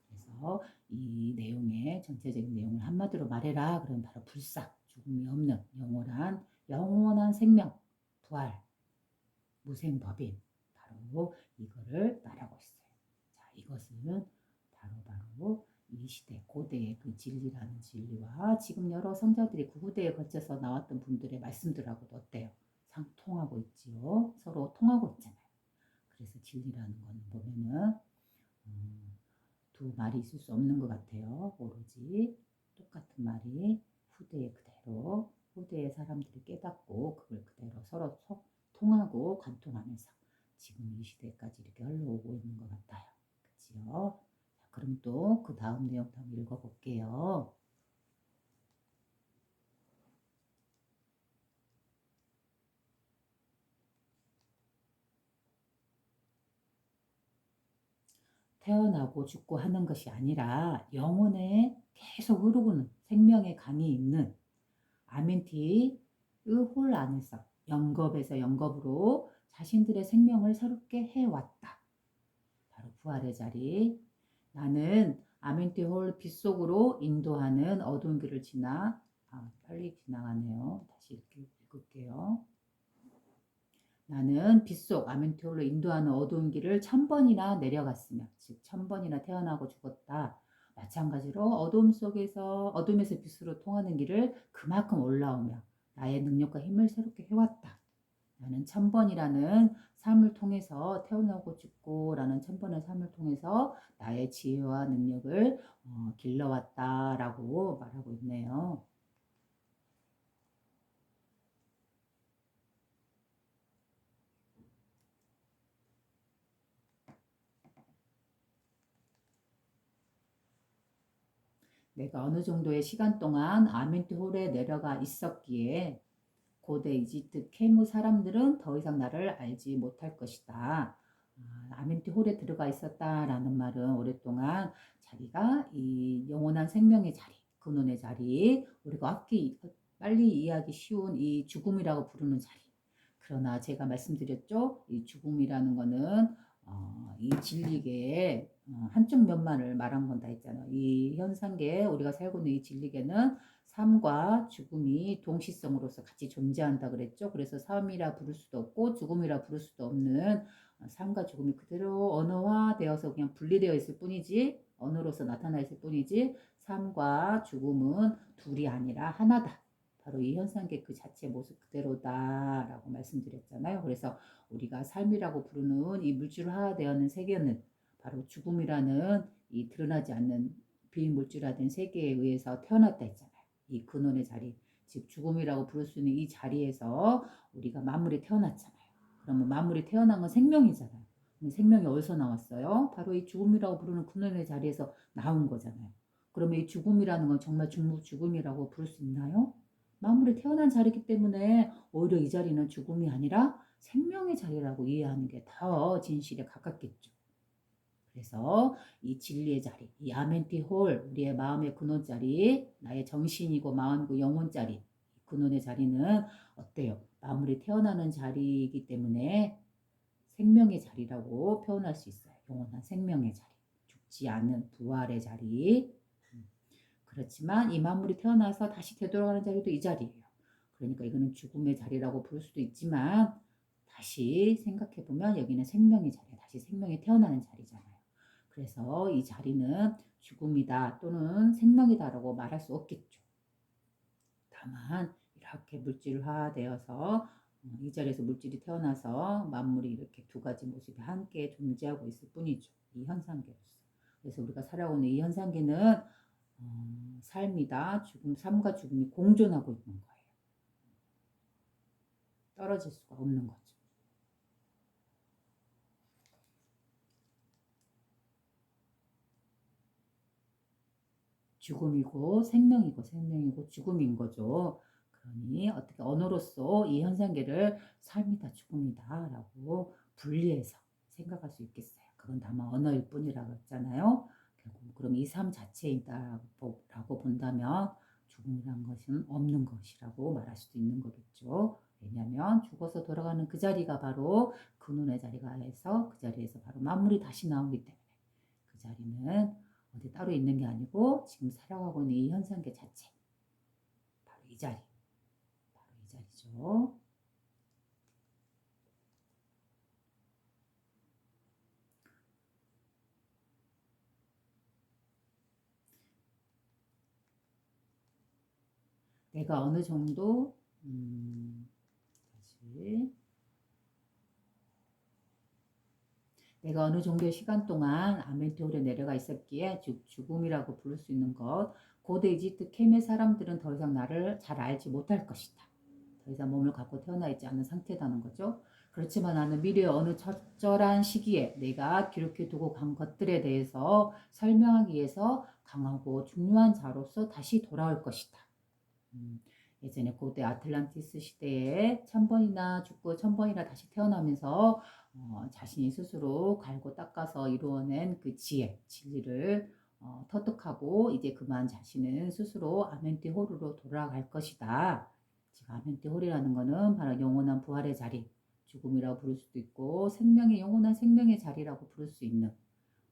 그래서 이 내용의 전체적인 내용을 한마디로 말해라. 그러면 바로 불삭, 죽음이 없는 영원한 생명, 부활, 무생법인 바로 이거를 말하고 있어요. 자, 이것은 바로 이 시대 고대의 그 진리라는 진리와 지금 여러 성자들이 그 후대에 거쳐서 나왔던 분들의 말씀들하고도 어때요? 상통하고 있지요. 서로 통하고 있잖아요. 그래서 진리라는 거는 보면은 두 말이 있을 수 없는 것 같아요. 오로지 똑같은 말이 후대의 사람들이 깨닫고 그걸 그대로 서로 통하고 관통하면서 지금 이 시대까지 이렇게 흘러오고 있는 것 같아요. 그치요? 자, 그럼 또 그 다음 내용 한번 읽어볼게요. 태어나고 죽고 하는 것이 아니라 영혼에 계속 흐르고는 생명의 강이 있는 아멘티의 홀 안에서 영겁에서 영겁으로 자신들의 생명을 새롭게 해왔다. 바로 부활의 자리. 나는 아멘티 홀 빗속으로 인도하는 어두운 길을 빨리 지나가네요. 다시 읽을게요. 나는 빗속 아멘티 홀로 인도하는 어두운 길을 1000번이나 내려갔으며 즉 1000번이나 태어나고 죽었다. 마찬가지로 어둠에서 빛으로 통하는 길을 그만큼 올라오며 나의 능력과 힘을 새롭게 해왔다. 나는 1000번이라는 삶을 통해서 태어나고 죽고라는 1000번의 삶을 통해서 나의 지혜와 능력을 길러왔다라고 말하고 있네요. 내가 어느 정도의 시간 동안 아멘티 홀에 내려가 있었기에 고대 이집트 케무 사람들은 더 이상 나를 알지 못할 것이다. 아멘티 홀에 들어가 있었다라는 말은 오랫동안 자기가 이 영원한 생명의 자리, 근원의 자리, 우리가 빨리 이해하기 쉬운 이 죽음이라고 부르는 자리. 그러나 제가 말씀드렸죠. 이 죽음이라는 거는 이 진리계의 한쪽 면만을 말한 건다 했잖아요. 이 현상계에 우리가 살고 있는 이 진리계는 삶과 죽음이 동시성으로서 같이 존재한다 그랬죠. 그래서 삶이라 부를 수도 없고 죽음이라 부를 수도 없는 삶과 죽음이 그대로 언어화되어서 그냥 분리되어 있을 뿐이지 언어로서 나타나 있을 뿐이지 삶과 죽음은 둘이 아니라 하나다. 바로 이 현상계 그 자체 모습 그대로다라고 말씀드렸잖아요. 그래서 우리가 삶이라고 부르는 이 물질화되어있는 세계는 바로 죽음이라는 이 드러나지 않는 비물질화된 세계에 의해서 태어났다 했잖아요. 이 근원의 자리, 즉 죽음이라고 부를 수 있는 이 자리에서 우리가 만물이 태어났잖아요. 그러면 만물이 태어난 건 생명이잖아요. 생명이 어디서 나왔어요? 바로 이 죽음이라고 부르는 근원의 자리에서 나온 거잖아요. 그러면 이 죽음이라는 건 정말 죽음이라고 부를 수 있나요? 만물이 태어난 자리이기 때문에 오히려 이 자리는 죽음이 아니라 생명의 자리라고 이해하는 게 더 진실에 가깝겠죠. 그래서 이 진리의 자리, 이 아멘티 홀, 우리의 마음의 근원 자리, 나의 정신이고 마음이고 영혼 자리, 근원의 자리는 어때요? 만물이 태어나는 자리이기 때문에 생명의 자리라고 표현할 수 있어요. 영원한 생명의 자리, 죽지 않는 부활의 자리. 그렇지만 이 만물이 태어나서 다시 되돌아가는 자리도 이 자리예요. 그러니까 이거는 죽음의 자리라고 부를 수도 있지만 다시 생각해보면 여기는 생명의 자리야. 다시 생명이 태어나는 자리잖아요. 그래서 이 자리는 죽음이다 또는 생명이다라고 말할 수 없겠죠. 다만 이렇게 물질화되어서 이 자리에서 물질이 태어나서 만물이 이렇게 두 가지 모습이 함께 존재하고 있을 뿐이죠. 이 현상계로서. 그래서 우리가 살아오는 이 현상계는 삶과 죽음이 공존하고 있는 거예요. 떨어질 수가 없는 거죠. 죽음이고 생명이고 죽음인 거죠. 그러니 어떻게 언어로서 이 현상계를 삶이다 죽음이다 라고 분리해서 생각할 수 있겠어요. 그건 다만 언어일 뿐이라고 했잖아요. 결국 그럼 이 삶 자체이다라고 본다면 죽음이란 것은 없는 것이라고 말할 수도 있는 거겠죠. 왜냐하면 죽어서 돌아가는 그 자리가 바로 근원의 자리가 해서 그 자리에서 바로 만물이 다시 나오기 때문에 그 자리는 어디 따로 있는 게 아니고 지금 살아가고 있는 이 현상계 자체 바로 이 자리 바로 이 자리죠. 내가 어느 정도 다시 내가 어느 정도의 시간 동안 아멘토홀에 내려가 있었기에 즉 죽음이라고 부를 수 있는 것 고대 이집트 케메 사람들은 더 이상 나를 잘 알지 못할 것이다. 더 이상 몸을 갖고 태어나 있지 않은 상태라는 거죠. 그렇지만 나는 미래의 어느 적절한 시기에 내가 기록해 두고 간 것들에 대해서 설명하기 위해서 강하고 중요한 자로서 다시 돌아올 것이다. 예전에 고대 아틀란티스 시대에 1000번이나 죽고 1000번이나 다시 태어나면서 자신이 스스로 갈고 닦아서 이루어낸 그 지혜, 진리를 터득하고 이제 그만 자신은 스스로 아멘티 홀로 돌아갈 것이다. 지금 아멘티 홀이라는 거는 바로 영원한 부활의 자리, 죽음이라고 부를 수도 있고 생명의 영원한 생명의 자리라고 부를 수 있는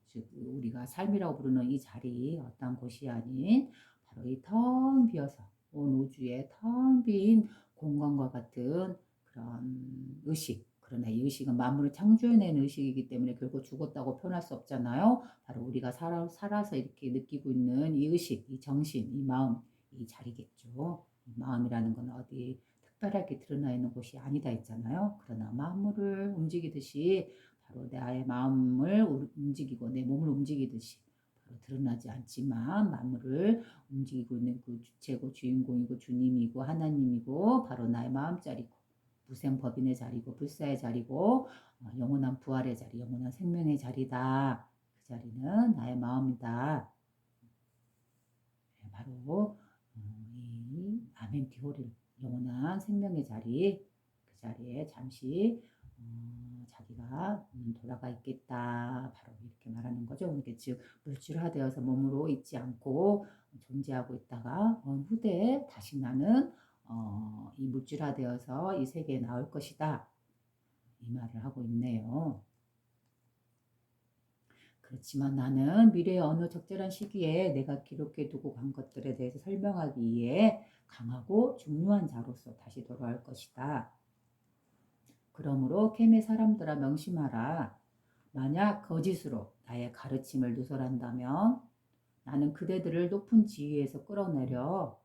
즉 우리가 삶이라고 부르는 이 자리 어떤 곳이 아닌 바로 이 텅 비어서 온 우주에 텅 빈 공간과 같은 그런 의식. 그러나 이 의식은 만물을 창조해낸 의식이기 때문에 결국 죽었다고 표현할 수 없잖아요. 바로 우리가 살아서 이렇게 느끼고 있는 이 의식, 이 정신, 이 마음, 이 자리겠죠. 이 마음이라는 건 어디 특별하게 드러나 있는 곳이 아니다 했잖아요. 그러나 만물을 움직이듯이 바로 나의 마음을 움직이고 내 몸을 움직이듯이 바로 드러나지 않지만 만물을 움직이고 있는 그 주체고 주인공이고 주님이고 하나님이고 바로 나의 마음자리고 무생법인의 자리고 불사의 자리고 영원한 부활의 자리 영원한 생명의 자리다. 그 자리는 나의 마음이다. 바로 이 아멘티호릴 영원한 생명의 자리 그 자리에 잠시 자기가 돌아가 있겠다. 바로 이렇게 말하는 거죠. 그러니까 즉 물질화되어서 몸으로 있지 않고 존재하고 있다가 후대에 다시 나는 이 물질화되어서 이 세계에 나올 것이다. 이 말을 하고 있네요. 그렇지만 나는 미래의 어느 적절한 시기에 내가 기록해 두고 간 것들에 대해서 설명하기 위해 강하고 중요한 자로서 다시 돌아올 것이다. 그러므로 캠의 사람들아 명심하라. 만약 거짓으로 나의 가르침을 누설한다면 나는 그대들을 높은 지위에서 끌어내려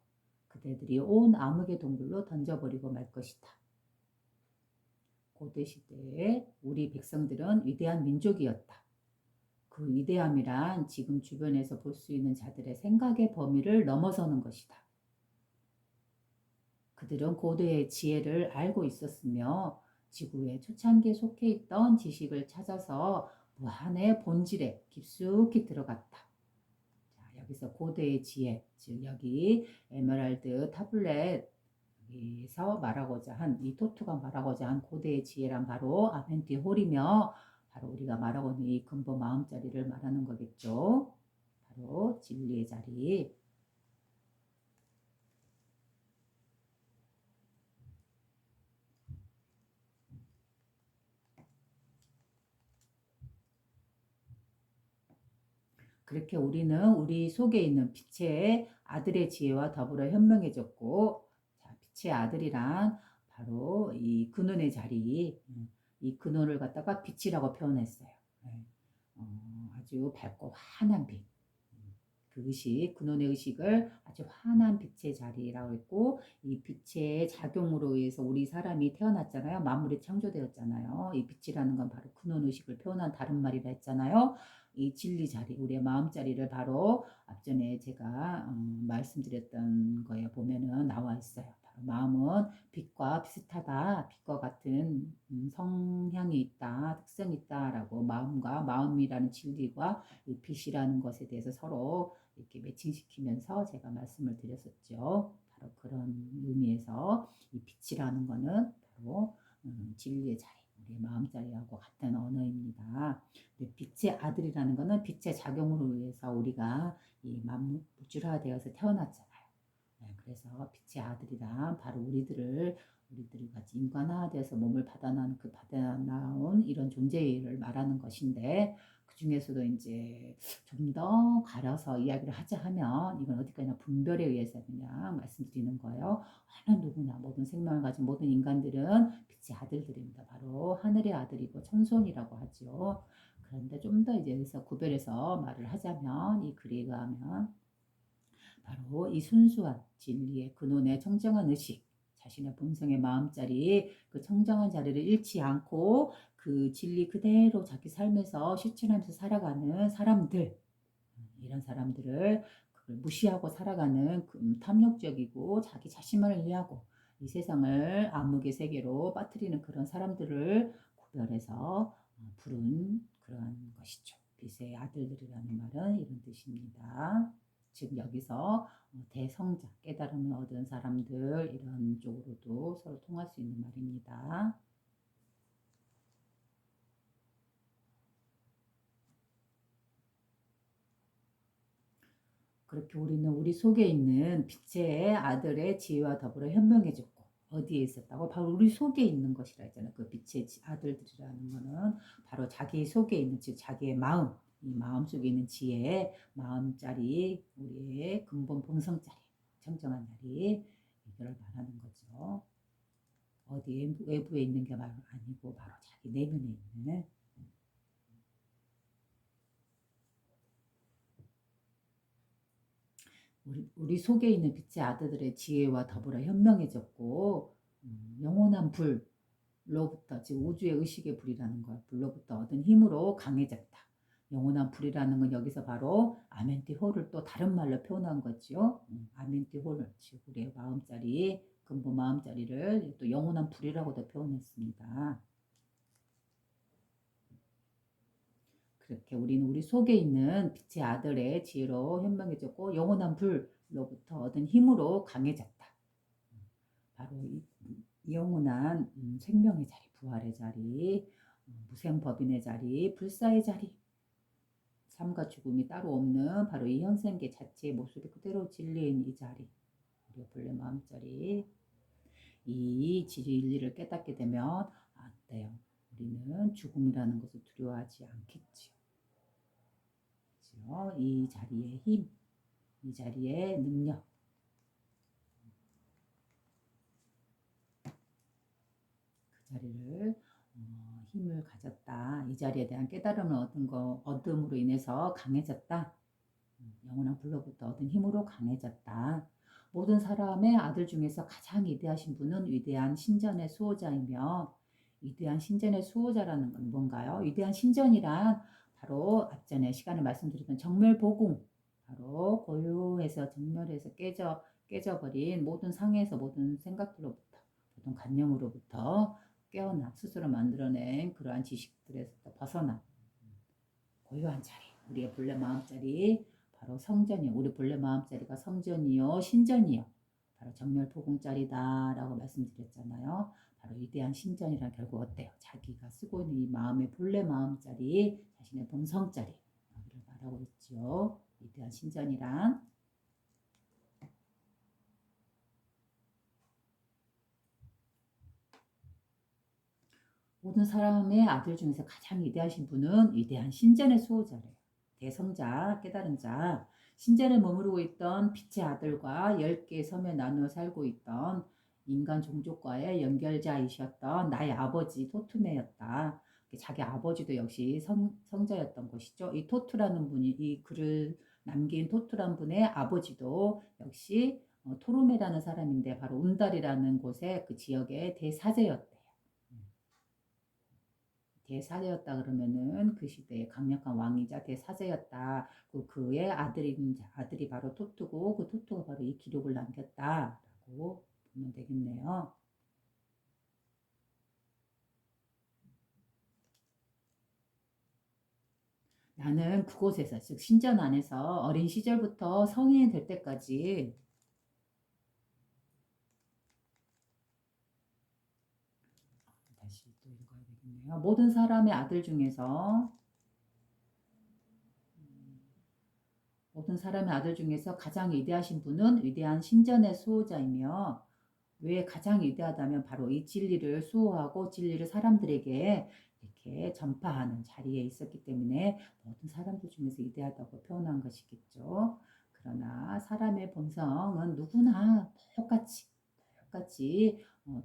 그대들이 온 암흑의 동굴로 던져버리고 말 것이다. 고대 시대에 우리 백성들은 위대한 민족이었다. 그 위대함이란 지금 주변에서 볼 수 있는 자들의 생각의 범위를 넘어서는 것이다. 그들은 고대의 지혜를 알고 있었으며 지구의 초창기에 속해 있던 지식을 찾아서 무한의 본질에 깊숙이 들어갔다. 자, 여기서 고대의 지혜, 즉 여기 에메랄드 타블렛에서 말하고자 한 이 토트가 말하고자 한 고대의 지혜란 바로 아멘티 홀이며 바로 우리가 말하고 있는 이 근본 마음자리를 말하는 거겠죠. 바로 진리의 자리. 그렇게 우리는 우리 속에 있는 빛의 아들의 지혜와 더불어 현명해졌고, 자, 빛의 아들이란 바로 이 근원의 자리, 이 근원을 갖다가 빛이라고 표현했어요. 네. 아주 밝고 환한 빛. 그 의식, 근원의 의식을 아주 환한 빛의 자리라고 했고, 이 빛의 작용으로 의해서 우리 사람이 태어났잖아요. 만물이 창조되었잖아요. 이 빛이라는 건 바로 근원 의식을 표현한 다른 말이라 했잖아요. 이 진리 자리, 우리의 마음 자리를 바로 앞전에 제가 말씀드렸던 거에 보면은 나와 있어요. 바로 마음은 빛과 비슷하다, 빛과 같은 성향이 있다, 특성이 있다라고 마음과 마음이라는 진리와 이 빛이라는 것에 대해서 서로 이렇게 매칭시키면서 제가 말씀을 드렸었죠. 바로 그런 의미에서 이 빛이라는 거는 바로 진리의 자리, 우리의 마음자리하고 같은 언어입니다. 빛의 아들이라는 거는 빛의 작용으로 의해서 우리가 이 만물주라되어서 태어났잖아요. 네, 그래서 빛의 아들이란 바로 우리들이 같이 인간화되어서 몸을 받아나온 이런 존재를 말하는 것인데, 그 중에서도 이제 좀 더 가려서 이야기를 하자 하면 이건 어디까지나 분별에 의해서 그냥 말씀드리는 거예요. 어느 누구나 모든 생명을 가진 모든 인간들은 빛의 아들들입니다. 바로 하늘의 아들이고 천손이라고 하죠. 그런데 좀 더 이제 여기서 구별해서 말을 하자면, 이 글에 의하면 바로 이 순수한 진리의 근원의 청정한 의식, 자신의 본성의 마음자리, 그 청정한 자리를 잃지 않고 그 진리 그대로 자기 삶에서 실천하면서 살아가는 사람들, 이런 사람들을 그걸 무시하고 살아가는 탐욕적이고 자기 자신만을 위하고 이 세상을 암흑의 세계로 빠뜨리는 그런 사람들을 구별해서 부른 그런 것이죠. 빛의 아들들이라는 말은 이런 뜻입니다. 즉 여기서 대성자, 깨달음을 얻은 사람들, 이런 쪽으로도 서로 통할 수 있는 말입니다. 그렇게 우리는 우리 속에 있는 빛의 아들의 지혜와 더불어 현명해졌고, 어디에 있었다고? 바로 우리 속에 있는 것이라 했잖아요. 그 빛의 아들들이라는 거는 바로 자기 속에 있는, 즉 자기의 마음, 이 마음 속에 있는 지혜, 마음자리, 우리의 근본 본성자리, 청정한 자리, 이걸 말하는 거죠. 어디에 외부에 있는 게 아니고 바로 자기 내면에 있는. 우리 속에 있는 빛의 아들들의 지혜와 더불어 현명해졌고, 영원한 불로부터, 즉 우주의 의식의 불이라는 거야. 불로부터 얻은 힘으로 강해졌다. 영원한 불이라는 건 여기서 바로 아멘티호를 또 다른 말로 표현한 거죠. 아멘티호를, 즉 우리의 마음자리, 근본 마음자리를 또 영원한 불이라고도 표현했습니다. 그렇게 우리는 우리 속에 있는 빛의 아들의 지혜로 현명해졌고, 영원한 불로부터 얻은 힘으로 강해졌다. 바로 이 영원한 생명의 자리, 부활의 자리, 무생법인의 자리, 불사의 자리, 삶과 죽음이 따로 없는 바로 이 현생계 자체의 모습이 그대로 진리인 이 자리, 우리의 본래 마음자리, 이 진리를 깨닫게 되면 어때요? 우리는 죽음이라는 것을 두려워하지 않겠지요. 그렇죠? 이 자리의 힘, 이 자리의 능력, 그 자리를 힘을 가졌다. 이 자리에 대한 깨달음을 얻음으로 인해서 강해졌다. 영원한 불로부터 얻은 힘으로 강해졌다. 모든 사람의 아들 중에서 가장 위대하신 분은 위대한 신전의 수호자이며, 위대한 신전의 수호자라는 건 뭔가요? 위대한 신전이란 바로 앞전에 시간에 말씀드렸던 정멸보궁, 바로 고요해서 정멸해서 깨져버린 모든 상해에서 모든 생각들로부터, 모든 관념으로부터 깨어나 스스로 만들어낸 그러한 지식들에서 벗어나 고요한 자리, 우리의 본래 마음자리, 바로 성전이요. 우리 본래 마음자리가 성전이요, 신전이요. 바로 정멸포궁자리다라고 말씀드렸잖아요. 바로 위대한 신전이란 결국 어때요? 자기가 쓰고 있는 이 마음의 본래 마음자리, 자신의 본성자리, 여기를 말하고 있죠. 위대한 신전이란. 모든 사람의 아들 중에서 가장 위대하신 분은 위대한 신전의 수호자래요. 대성자, 깨달은 자, 신전에 머무르고 있던 빛의 아들과 10개의 섬에 나누어 살고 있던 인간 종족과의 연결자이셨던 나의 아버지 토트메였다. 자기 아버지도 역시 성자였던 것이죠. 이 토트라는 분이, 이 글을 남긴 토트라는 분의 아버지도 역시 토르메라는 사람인데 바로 운달이라는 곳의 그 지역의 대사제였대. 대사제였다 그러면은 그 시대의 강력한 왕이자 대사제였다. 그의 아들이 바로 토트고, 그 토트가 바로 이 기록을 남겼다라고 보면 되겠네요. 나는 그곳에서, 즉 신전 안에서 어린 시절부터 성인이 될 때까지, 다시 또 읽어야 되겠네요. 모든 사람의 아들 중에서, 모든 사람의 아들 중에서 가장 위대하신 분은 위대한 신전의 수호자이며, 왜 가장 위대하다면 바로 이 진리를 수호하고 진리를 사람들에게 이렇게 전파하는 자리에 있었기 때문에 모든 사람들 중에서 위대하다고 표현한 것이겠죠. 그러나 사람의 본성은 누구나 똑같이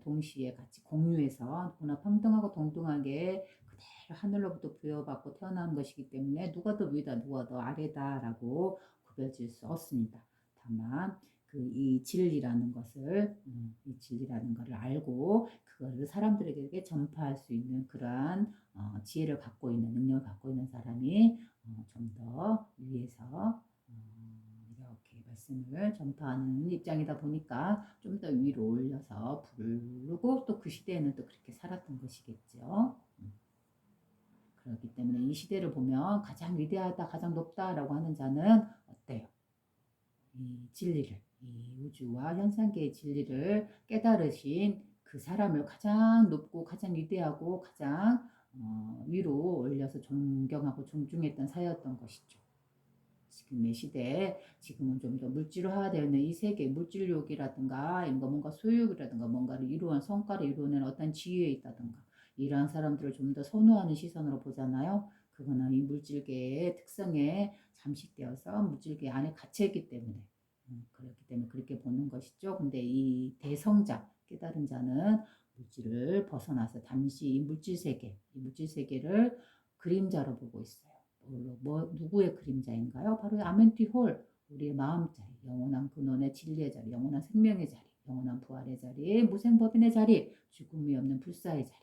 동시에 같이 공유해서 누구나 평등하고 동등하게 그대로 하늘로부터 부여받고 태어난 것이기 때문에 누가 더 위다 누가 더 아래다라고 구별질 수 없습니다. 다만 이 진리라는 것을 이 진리라는 것을 알고 그거를 사람들에게 전파할 수 있는 그러한 지혜를 갖고 있는 능력을 갖고 있는 사람이 좀 더 위에서 이렇게 말씀을 전파하는 입장이다 보니까 좀 더 위로 올려서 부르고 또 그 시대에는 또 그렇게 살았던 것이겠죠. 그렇기 때문에 이 시대를 보면 가장 위대하다, 가장 높다라고 하는 자는 어때요? 이 진리를, 이 우주와 현상계의 진리를 깨달으신 그 사람을 가장 높고 가장 위대하고 가장 위로 올려서 존경하고 존중했던 사회였던 것이죠. 지금의 시대에 지금은 좀 더 물질화되어 있는 이 세계 물질욕이라든가 뭔가 소유욕이라든가 뭔가를 이루어낸 성과를 이루어낸 어떤 지위에 있다든가 이러한 사람들을 좀 더 선호하는 시선으로 보잖아요. 그거는 이 물질계의 특성에 잠식되어서 물질계 안에 갇혀있기 때문에 그렇기 때문에 그렇게 보는 것이죠. 근데 이 대성자 깨달은 자는 물질을 벗어나서 잠시 이 물질 세계를 그림자로 보고 있어요. 누구의 그림자인가요? 바로 아멘티홀, 우리의 마음자리, 영원한 근원의 진리의 자리, 영원한 생명의 자리, 영원한 부활의 자리, 무생법인의 자리, 죽음이 없는 불사의 자리.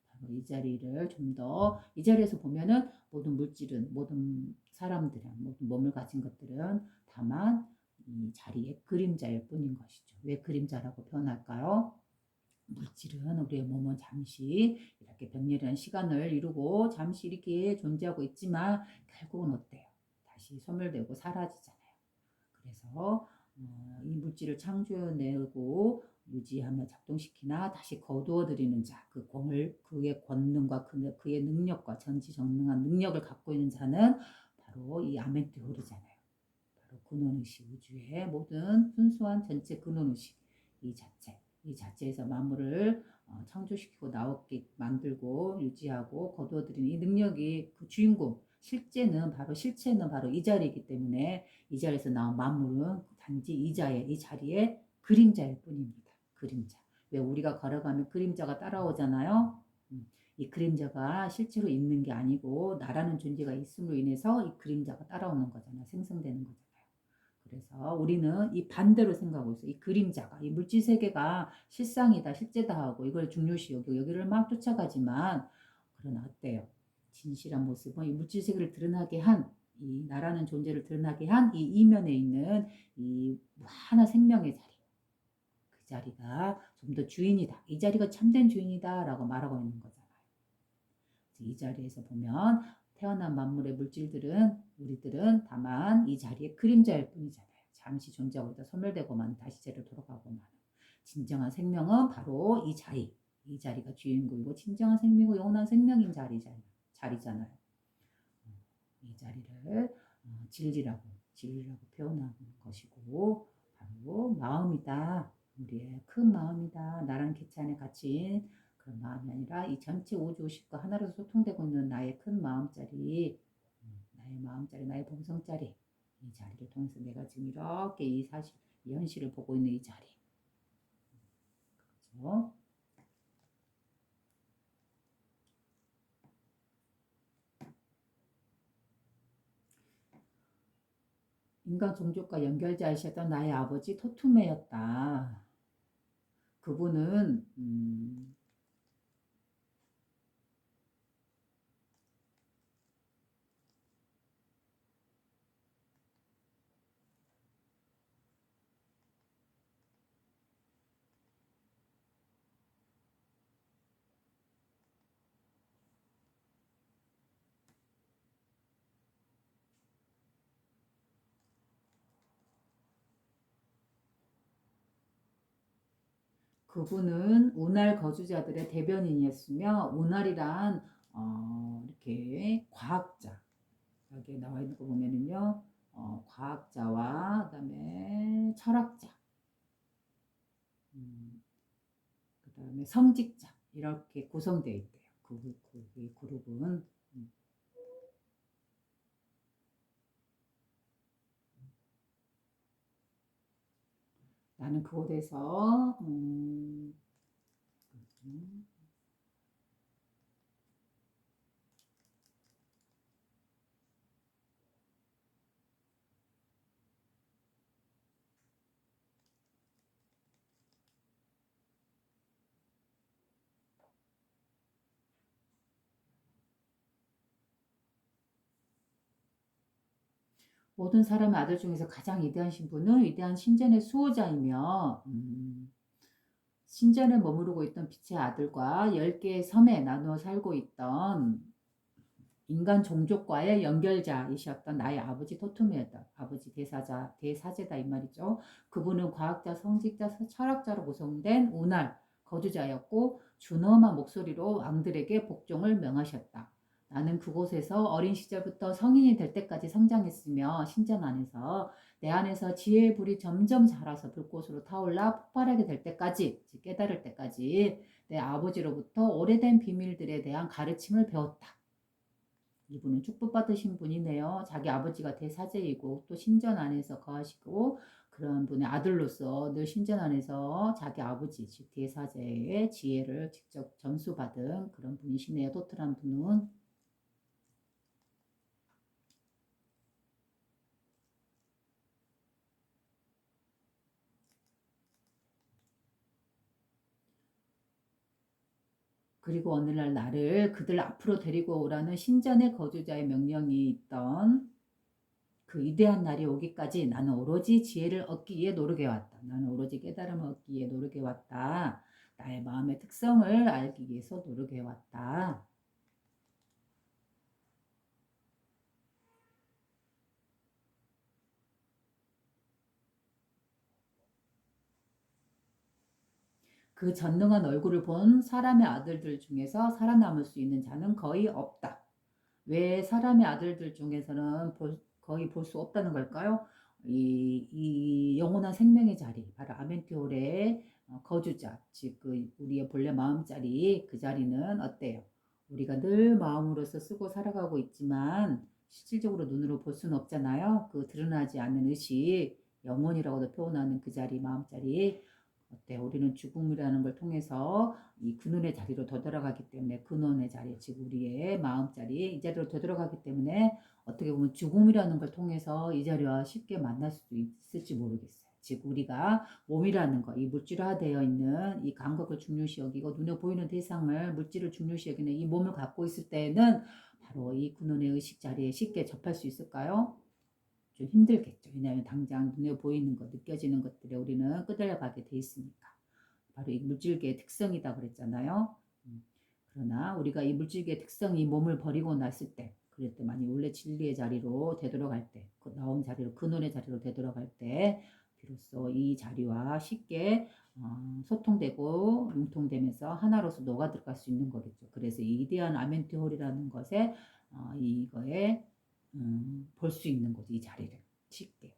바로 이 자리를 좀 더, 이 자리에서 보면은 모든 물질은, 모든 사람들은, 모든 몸을 가진 것들은 다만 이 자리의 그림자일 뿐인 것이죠. 왜 그림자라고 표현할까요? 물질은 우리의 몸은 잠시 이렇게 병렬한 시간을 이루고 잠시 이렇게 존재하고 있지만 결국은 어때요? 다시 소멸되고 사라지잖아요. 그래서 이 물질을 창조해내고 유지하며 작동시키나 다시 거두어들이는 자, 그 공을 그의 권능과 그의 능력과 전지전능한 능력을 갖고 있는 자는 바로 이 아멘티홀이잖아요. 바로 근원의식, 우주의 모든 순수한 전체 근원의식 이 자체에서 만물을 창조시키고 나오게 만들고 유지하고 거두어들이는 이 능력이 그 주인공 실체는 바로 이 자리이기 때문에 이 자리에서 나온 만물은 단지 이 자리의 그림자일 뿐입니다. 그림자. 왜 우리가 걸어가면 그림자가 따라오잖아요. 이 그림자가 실제로 있는 게 아니고 나라는 존재가 있음으로 인해서 이 그림자가 따라오는 거잖아요. 생성되는 거잖아요. 그래서 우리는 이 반대로 생각하고 있어요. 이 그림자가, 이 물질 세계가 실상이다, 실제다 하고 이걸 중요시 여기고 여기를 막 쫓아가지만 그러나 어때요? 진실한 모습은 이 물질 세계를 드러나게 한 이 나라는 존재를 드러나게 한 이 이면에 있는 이 무한한 생명의 자리. 그 자리가 좀 더 주인이다. 이 자리가 참된 주인이다라고 말하고 있는 거잖아요. 이 자리에서 보면 태어난 만물의 물질들은 우리들은 다만 이 자리의 그림자일 뿐이잖아요. 잠시 존재하고 있다 소멸되고만 다시 제로 돌아가고만. 진정한 생명은 바로 이 자리가 주인공이고 진정한 생명이고 영원한 생명인 자리잖아요. 이 자리를 진리라고 표현하는 것이고 바로 마음이다. 우리의 큰 마음이다. 나랑 개체 안에 갇힌 그런 마음이 아니라 이 전체 우주의식과 하나로 소통되고 있는 나의 큰 마음자리, 나의 마음자리, 나의 본성자리, 이 자리를 통해서 내가 지금 이렇게 이 현실을 보고 있는 이 자리. 그렇죠? 인간 종족과 연결자이셨던 나의 아버지 토투메였다. 그분은 그분은 운할 거주자들의 대변인이었으며 운할이란 이렇게 과학자, 여기에 나와 있는 거 보면은요, 과학자와 그다음에 철학자, 그다음에 성직자 이렇게 구성되어 있대요. 이 그룹은. 나는 그곳에서 모든 사람의 아들 중에서 가장 위대한 신부는 위대한 신전의 수호자이며 신전에 머무르고 있던 빛의 아들과 10개의 섬에 나누어 살고 있던 인간 종족과의 연결자이셨던 나의 아버지 토트메다, 아버지 대사제다 이 말이죠. 그분은 과학자, 성직자, 철학자로 구성된 운할 거주자였고 준엄한 목소리로 왕들에게 복종을 명하셨다. 나는 그곳에서 어린 시절부터 성인이 될 때까지 성장했으며 신전 안에서 내 안에서 지혜의 불이 점점 자라서 불꽃으로 타올라 폭발하게 될 때까지, 즉 깨달을 때까지 내 아버지로부터 오래된 비밀들에 대한 가르침을 배웠다. 이분은 축복받으신 분이네요. 자기 아버지가 대사제이고 또 신전 안에서 거하시고 그런 분의 아들로서 늘 신전 안에서 자기 아버지 즉 대사제의 지혜를 직접 전수받은 그런 분이시네요. 토트란 분은. 그리고 어느 날 나를 그들 앞으로 데리고 오라는 신전의 거주자의 명령이 있던 그 위대한 날이 오기까지 나는 오로지 지혜를 얻기 위해 노력해 왔다. 나는 오로지 깨달음을 얻기 위해 노력해 왔다. 나의 마음의 특성을 알기 위해서 노력해 왔다. 그 전능한 얼굴을 본 사람의 아들들 중에서 살아남을 수 있는 자는 거의 없다. 왜 사람의 아들들 중에서는 거의 볼 수 없다는 걸까요? 이 영원한 생명의 자리, 바로 아멘티홀의 거주자, 즉 우리의 본래 마음자리, 그 자리는 어때요? 우리가 늘 마음으로서 쓰고 살아가고 있지만 실질적으로 눈으로 볼 수는 없잖아요. 그 드러나지 않는 의식, 영혼이라고도 표현하는 그 자리, 마음자리. 어때요? 우리는 죽음이라는 걸 통해서 이 근원의 자리로 되돌아가기 때문에 근원의 자리, 즉 우리의 마음자리 이 자리로 되돌아가기 때문에 어떻게 보면 죽음이라는 걸 통해서 이 자리와 쉽게 만날 수도 있을지 모르겠어요. 즉 우리가 몸이라는 거, 이 물질화되어 있는 이 감각을 중요시 여기고 눈에 보이는 대상을 물질을 중요시 여기는 이 몸을 갖고 있을 때는 바로 이 근원의 의식 자리에 쉽게 접할 수 있을까요? 좀 힘들겠죠. 왜냐하면 당장 눈에 보이는 것, 느껴지는 것들에 우리는 끄달려가게 돼 있으니까. 바로 이 물질계의 특성이다 그랬잖아요. 그러나 우리가 이 물질계의 특성, 이 몸을 버리고 났을 때, 그럴 때 만약 원래 진리의 자리로 되돌아갈 때, 그 나온 자리로, 근원의 자리로 되돌아갈 때, 비로소 이 자리와 쉽게 소통되고 융통되면서 하나로서 녹아 들어갈 수 있는 거겠죠. 그래서 이 위대한 아멘티홀이라는 것에 이거에 볼 수 있는 거죠. 이 자리를 쉽게.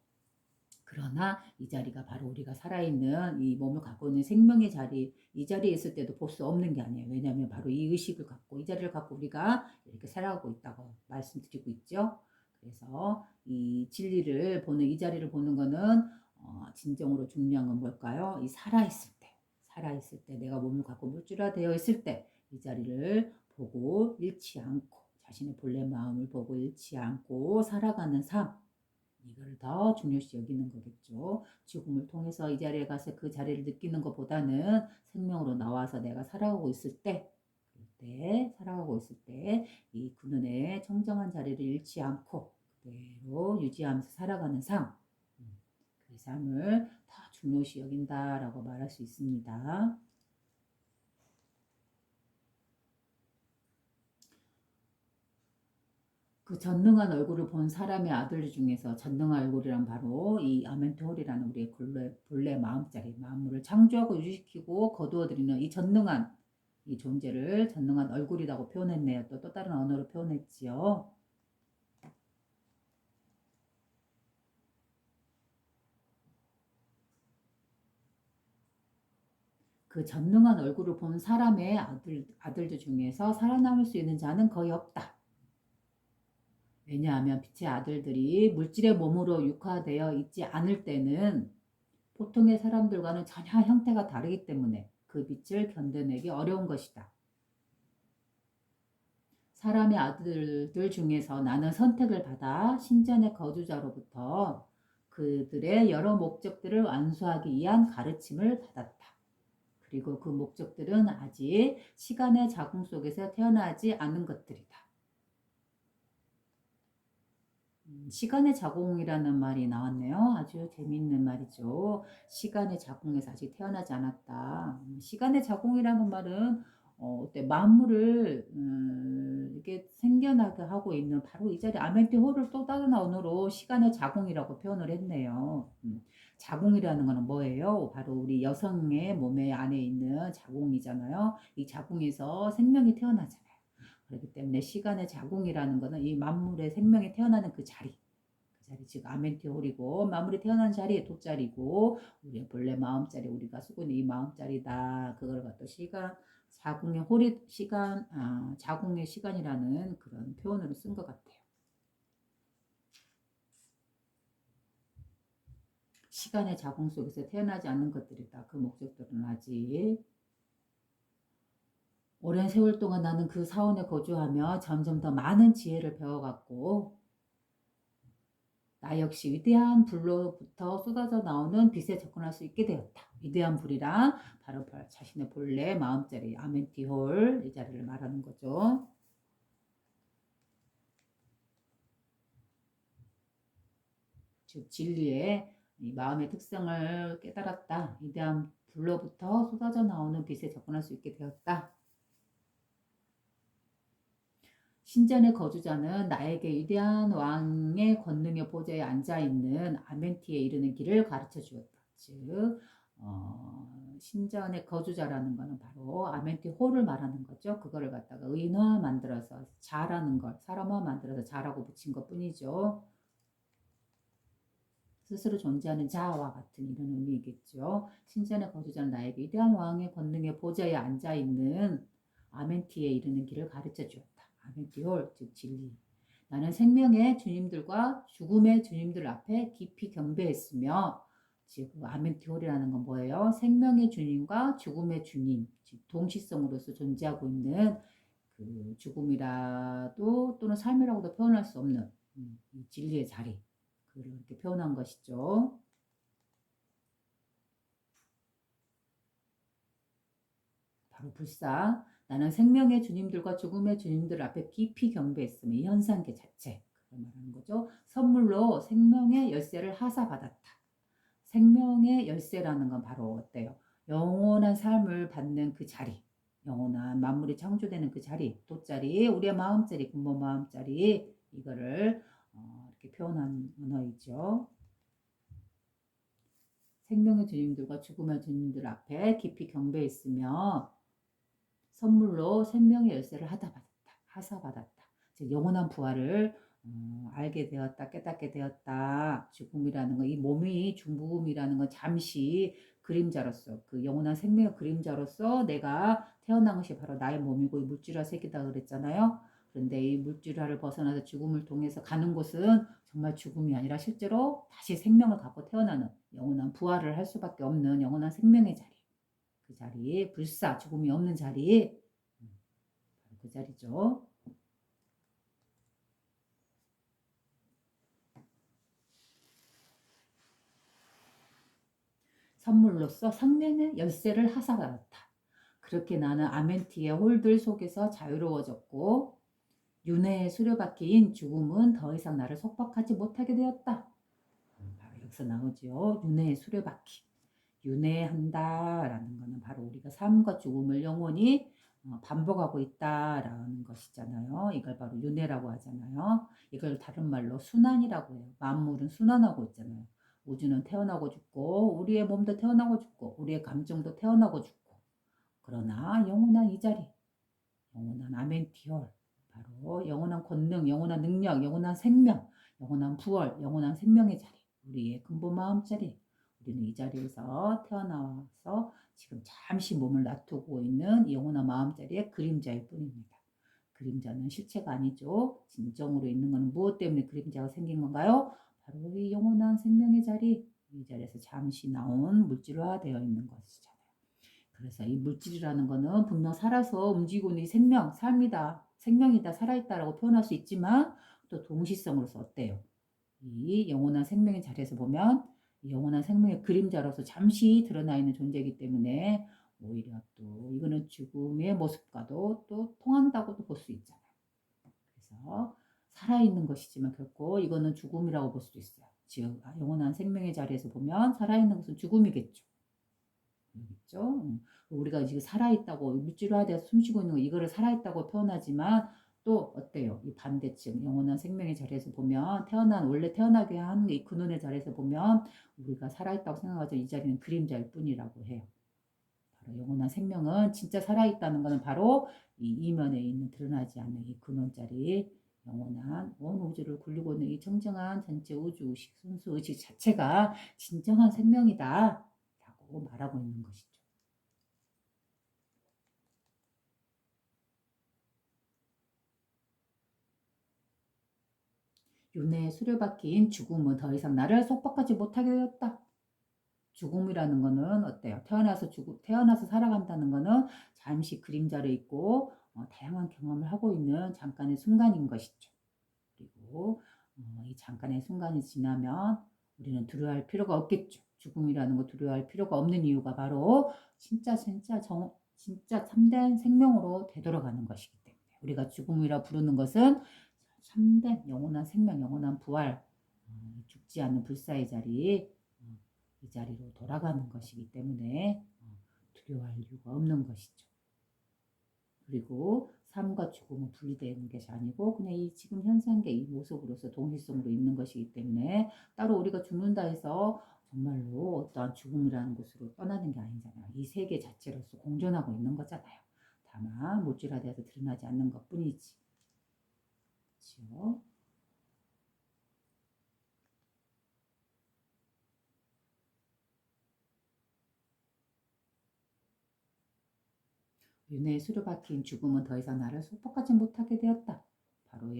그러나 이 자리가 바로 우리가 살아있는 이 몸을 갖고 있는 생명의 자리, 이 자리에 있을 때도 볼 수 없는 게 아니에요. 왜냐하면 바로 이 의식을 갖고, 이 자리를 갖고 우리가 이렇게 살아가고 있다고 말씀드리고 있죠. 그래서 이 진리를 보는, 이 자리를 보는 거는 진정으로 중요한 건 뭘까요? 이 살아있을 때, 내가 몸을 갖고 물질화되어 있을 때, 이 자리를 보고 잃지 않고, 자신의 본래 마음을 보고 잃지 않고 살아가는 삶, 이걸 더 중요시 여기는 거겠죠. 죽음을 통해서 이 자리에 가서 그 자리를 느끼는 것보다는 생명으로 나와서 내가 살아가고 있을 때, 살아가고 있을 때, 이 근원의 청정한 자리를 잃지 않고 그대로 유지하면서 살아가는 삶, 그 삶을 더 중요시 여긴다라고 말할 수 있습니다. 그 전능한 얼굴을 본 사람의 아들 중에서 전능한 얼굴이란 바로 이 아멘토홀이라는 우리의 본래 마음자리, 만물을 창조하고 유지시키고 거두어들이는 이 전능한 이 존재를 전능한 얼굴이라고 표현했네요. 또 다른 언어로 표현했지요. 그 전능한 얼굴을 본 사람의 아들들 중에서 살아남을 수 있는 자는 거의 없다. 왜냐하면 빛의 아들들이 물질의 몸으로 육화되어 있지 않을 때는 보통의 사람들과는 전혀 형태가 다르기 때문에 그 빛을 견뎌내기 어려운 것이다. 사람의 아들들 중에서 나는 선택을 받아 신전의 거주자로부터 그들의 여러 목적들을 완수하기 위한 가르침을 받았다. 그리고 그 목적들은 아직 시간의 자궁 속에서 태어나지 않은 것들이다. 시간의 자궁이라는 말이 나왔네요. 아주 재미있는 말이죠. 시간의 자궁에서 아직 태어나지 않았다. 시간의 자궁이라는 말은 어때 만물을 이렇게 생겨나게 하고 있는 바로 이 자리 아멘티호를 또 다른 언어로 시간의 자궁이라고 표현을 했네요. 자궁이라는 거는 뭐예요? 바로 우리 여성의 몸에 안에 있는 자궁이잖아요. 이 자궁에서 생명이 태어나잖아요. 그렇기 때문에 시간의 자궁이라는 것은 이 만물의 생명이 태어나는 그 자리, 그 자리 즉 아멘티홀이고 만물이 태어난 자리 돛자리고 우리의 본래 마음자리 우리가 쓰고 있는 이 마음자리다. 그걸 갖다 시간 자궁의 홀이 시간 자궁의 시간이라는 그런 표현으로 쓴 것 같아요. 시간의 자궁 속에서 태어나지 않는 것들이다. 그 목적들은 아직 오랜 세월 동안 나는 그 사원에 거주하며 점점 더 많은 지혜를 배워갔고 나 역시 위대한 불로부터 쏟아져 나오는 빛에 접근할 수 있게 되었다. 위대한 불이란 바로 자신의 본래 마음자리 아멘티홀 이 자리를 말하는 거죠. 즉 진리의 이 마음의 특성을 깨달았다. 위대한 불로부터 쏟아져 나오는 빛에 접근할 수 있게 되었다. 신전의 거주자는 나에게 위대한 왕의 권능의 보좌에 앉아있는 아멘티에 이르는 길을 가르쳐 주었다. 즉 신전의 거주자라는 것은 바로 아멘티 홀을 말하는 거죠. 그거를 갖다가 의인화 만들어서 자라는 걸 사람화 만들어서 자라고 붙인 것 뿐이죠. 스스로 존재하는 자와 같은 이런 의미겠죠. 신전의 거주자는 나에게 위대한 왕의 권능의 보좌에 앉아있는 아멘티에 이르는 길을 가르쳐 주었다. 아멘티홀 즉 진리. 나는 생명의 주님들과 죽음의 주님들 앞에 깊이 경배했으며 즉 아멘티홀이라는 건 뭐예요? 생명의 주님과 죽음의 주님 즉 동시성으로서 존재하고 있는 그 죽음이라도 또는 삶이라고도 표현할 수 없는 이 진리의 자리 그렇게 표현한 것이죠. 바로 불사 나는 생명의 주님들과 죽음의 주님들 앞에 깊이 경배했으며 이 현상계 자체 그걸 말하는 거죠. 선물로 생명의 열쇠를 하사받았다. 생명의 열쇠라는 건 바로 어때요? 영원한 삶을 받는 그 자리 영원한 만물이 창조되는 그 자리 돛자리 우리의 마음자리 근본 마음자리 이거를 이렇게 표현한 언어이죠. 생명의 주님들과 죽음의 주님들 앞에 깊이 경배했으며 선물로 생명의 열쇠를 하사받았다. 즉 영원한 부활을 알게 되었다, 깨닫게 되었다. 죽음이라는 거, 이 몸이 죽음이라는 건 잠시 그림자로서 그 영원한 생명의 그림자로서 내가 태어난 것이 바로 나의 몸이고 이 물질화 세계다 그랬잖아요. 그런데 이 물질화를 벗어나서 죽음을 통해서 가는 곳은 정말 죽음이 아니라 실제로 다시 생명을 갖고 태어나는 영원한 부활을 할 수밖에 없는 영원한 생명의 자리. 그 자리, 불사, 죽음이 없는 자리, 바로 그 자리죠. 선물로서 생명의 열쇠를 하사받았다. 그렇게 나는 아멘티의 홀들 속에서 자유로워졌고 윤회의 수레바퀴인 죽음은 더 이상 나를 속박하지 못하게 되었다. 바로 여기서 나오죠. 윤회의 수레바퀴. 윤회한다라는 것은 바로 우리가 삶과 죽음을 영원히 반복하고 있다라는 것이잖아요. 이걸 바로 윤회라고 하잖아요. 이걸 다른 말로 순환이라고 해요. 만물은 순환하고 있잖아요. 우주는 태어나고 죽고 우리의 몸도 태어나고 죽고 우리의 감정도 태어나고 죽고 그러나 영원한 이 자리 영원한 아멘티올 바로 영원한 권능 영원한 능력 영원한 생명 영원한 부활 영원한 생명의 자리 우리의 근본 마음 자리 우리는 이 자리에서 태어나와서 지금 잠시 몸을 놔두고 있는 영원한 마음 자리의 그림자일 뿐입니다. 그림자는 실체가 아니죠. 진정으로 있는 것은 무엇 때문에 그림자가 생긴 건가요? 바로 이 영원한 생명의 자리 이 자리에서 잠시 나온 물질화되어 있는 것이잖아요. 그래서 이 물질이라는 거는 분명 살아서 움직이고 있는 생명, 삶이다, 생명이다, 살아있다라고 표현할 수 있지만 또 동시성으로서 어때요? 이 영원한 생명의 자리에서 보면 이 영원한 생명의 그림자로서 잠시 드러나 있는 존재이기 때문에 오히려 또 이거는 죽음의 모습과도 또 통한다고도 볼 수 있잖아요. 그래서 살아있는 것이지만 결코 이거는 죽음이라고 볼 수도 있어요. 즉 영원한 생명의 자리에서 보면 살아있는 것은 죽음이겠죠. 있죠. 우리가 지금 살아있다고 물질화돼서 숨쉬고 있는 거 이거를 살아있다고 표현하지만 또 어때요? 이 반대층 영원한 생명의 자리에서 보면 원래 태어나게 하는 게 이 근원의 자리에서 보면 우리가 살아있다고 생각하죠. 이 자리는 그림자일 뿐이라고 해요. 바로 영원한 생명은 진짜 살아있다는 것은 바로 이 이면에 있는 드러나지 않는 이 근원 자리 영원한 온 우주를 굴리고 있는 이 청정한 전체 우주 의식 순수 의식 자체가 진정한 생명이다 라고 말하고 있는 것이죠. 윤회에 수료박힌 죽음은 더 이상 나를 속박하지 못하게 되었다. 죽음이라는 거는 어때요? 태어나서 살아간다는 거는 잠시 그림자로 있고 다양한 경험을 하고 있는 잠깐의 순간인 것이죠. 그리고 이 잠깐의 순간이 지나면 우리는 두려워할 필요가 없겠죠. 죽음이라는 거 두려워할 필요가 없는 이유가 바로 진짜 참된 생명으로 되돌아가는 것이기 때문에 우리가 죽음이라 부르는 것은 참된 영원한 생명, 영원한 부활, 죽지 않는 불사의 자리, 이 자리로 돌아가는 것이기 때문에 두려워할 이유가 없는 것이죠. 그리고 삶과 죽음은 분리되는 것이 아니고 그냥 이 지금 현상계 이 모습으로서 동일성으로 있는 것이기 때문에 따로 우리가 죽는다 해서 정말로 어떠한 죽음이라는 곳으로 떠나는 게 아니잖아요. 이 세계 자체로서 공존하고 있는 거잖아요. 다만 물질화돼서 드러나지 않는 것뿐이지. 그렇죠? 윤회에 수료박힌 죽음은 더 이상 나를 속박하지 못하게 되었다. 바로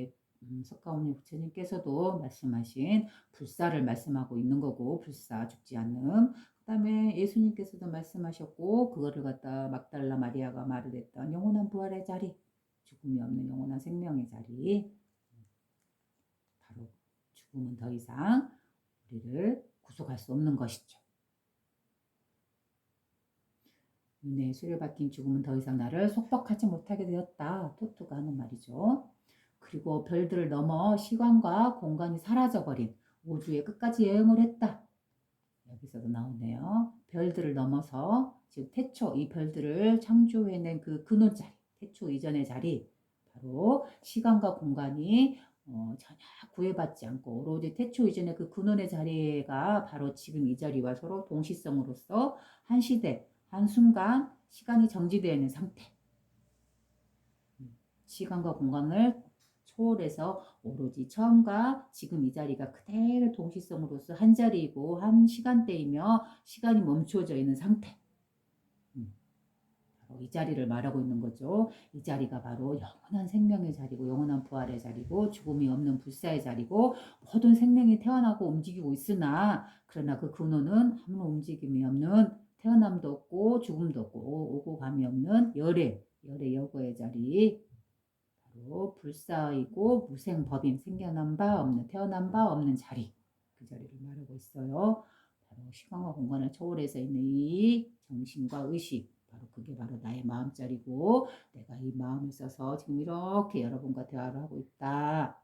석가모니 부처님께서도 말씀하신 불사를 말씀하고 있는 거고 불사 죽지 않음. 그 다음에 예수님께서도 말씀하셨고 그거를 갖다 막달라 마리아가 말을 했던 영원한 부활의 자리 죽음이 없는 영원한 생명의 자리 바로 죽음은 더 이상 우리를 구속할 수 없는 것이죠. 윤회에 수료박힌 죽음은 더 이상 나를 속박하지 못하게 되었다. 토토가 하는 말이죠. 그리고 별들을 넘어 시간과 공간이 사라져버린 우주의 끝까지 여행을 했다. 여기서도 나오네요. 별들을 넘어서 지금 태초 이 별들을 창조해낸 그 근원 자리, 태초 이전의 자리, 바로 시간과 공간이 전혀 구애받지 않고 오로지 태초 이전의 그 근원의 자리가 바로 지금 이 자리와 서로 동시성으로서 한 시대, 한 순간 시간이 정지되어 있는 상태. 시간과 공간을 초월해서 오로지 처음과 지금 이 자리가 그대로 동시성으로서 한 자리이고 한 시간대이며 시간이 멈추어져 있는 상태. 바로 이 자리를 말하고 있는 거죠. 이 자리가 바로 영원한 생명의 자리고 영원한 부활의 자리고 죽음이 없는 불사의 자리고 모든 생명이 태어나고 움직이고 있으나 그러나 그 근원은 아무런 움직임이 없는 태어남도 없고 죽음도 없고 오고 감이 없는 열의 여거의 자리 바로 불사이고 무생법인 생겨난 바 없는 태어난 바 없는 자리 그 자리를 말하고 있어요. 바로 시간과 공간을 초월해서 있는 이 정신과 의식 바로 그게 바로 나의 마음자리고 내가 이 마음을 써서 지금 이렇게 여러분과 대화를 하고 있다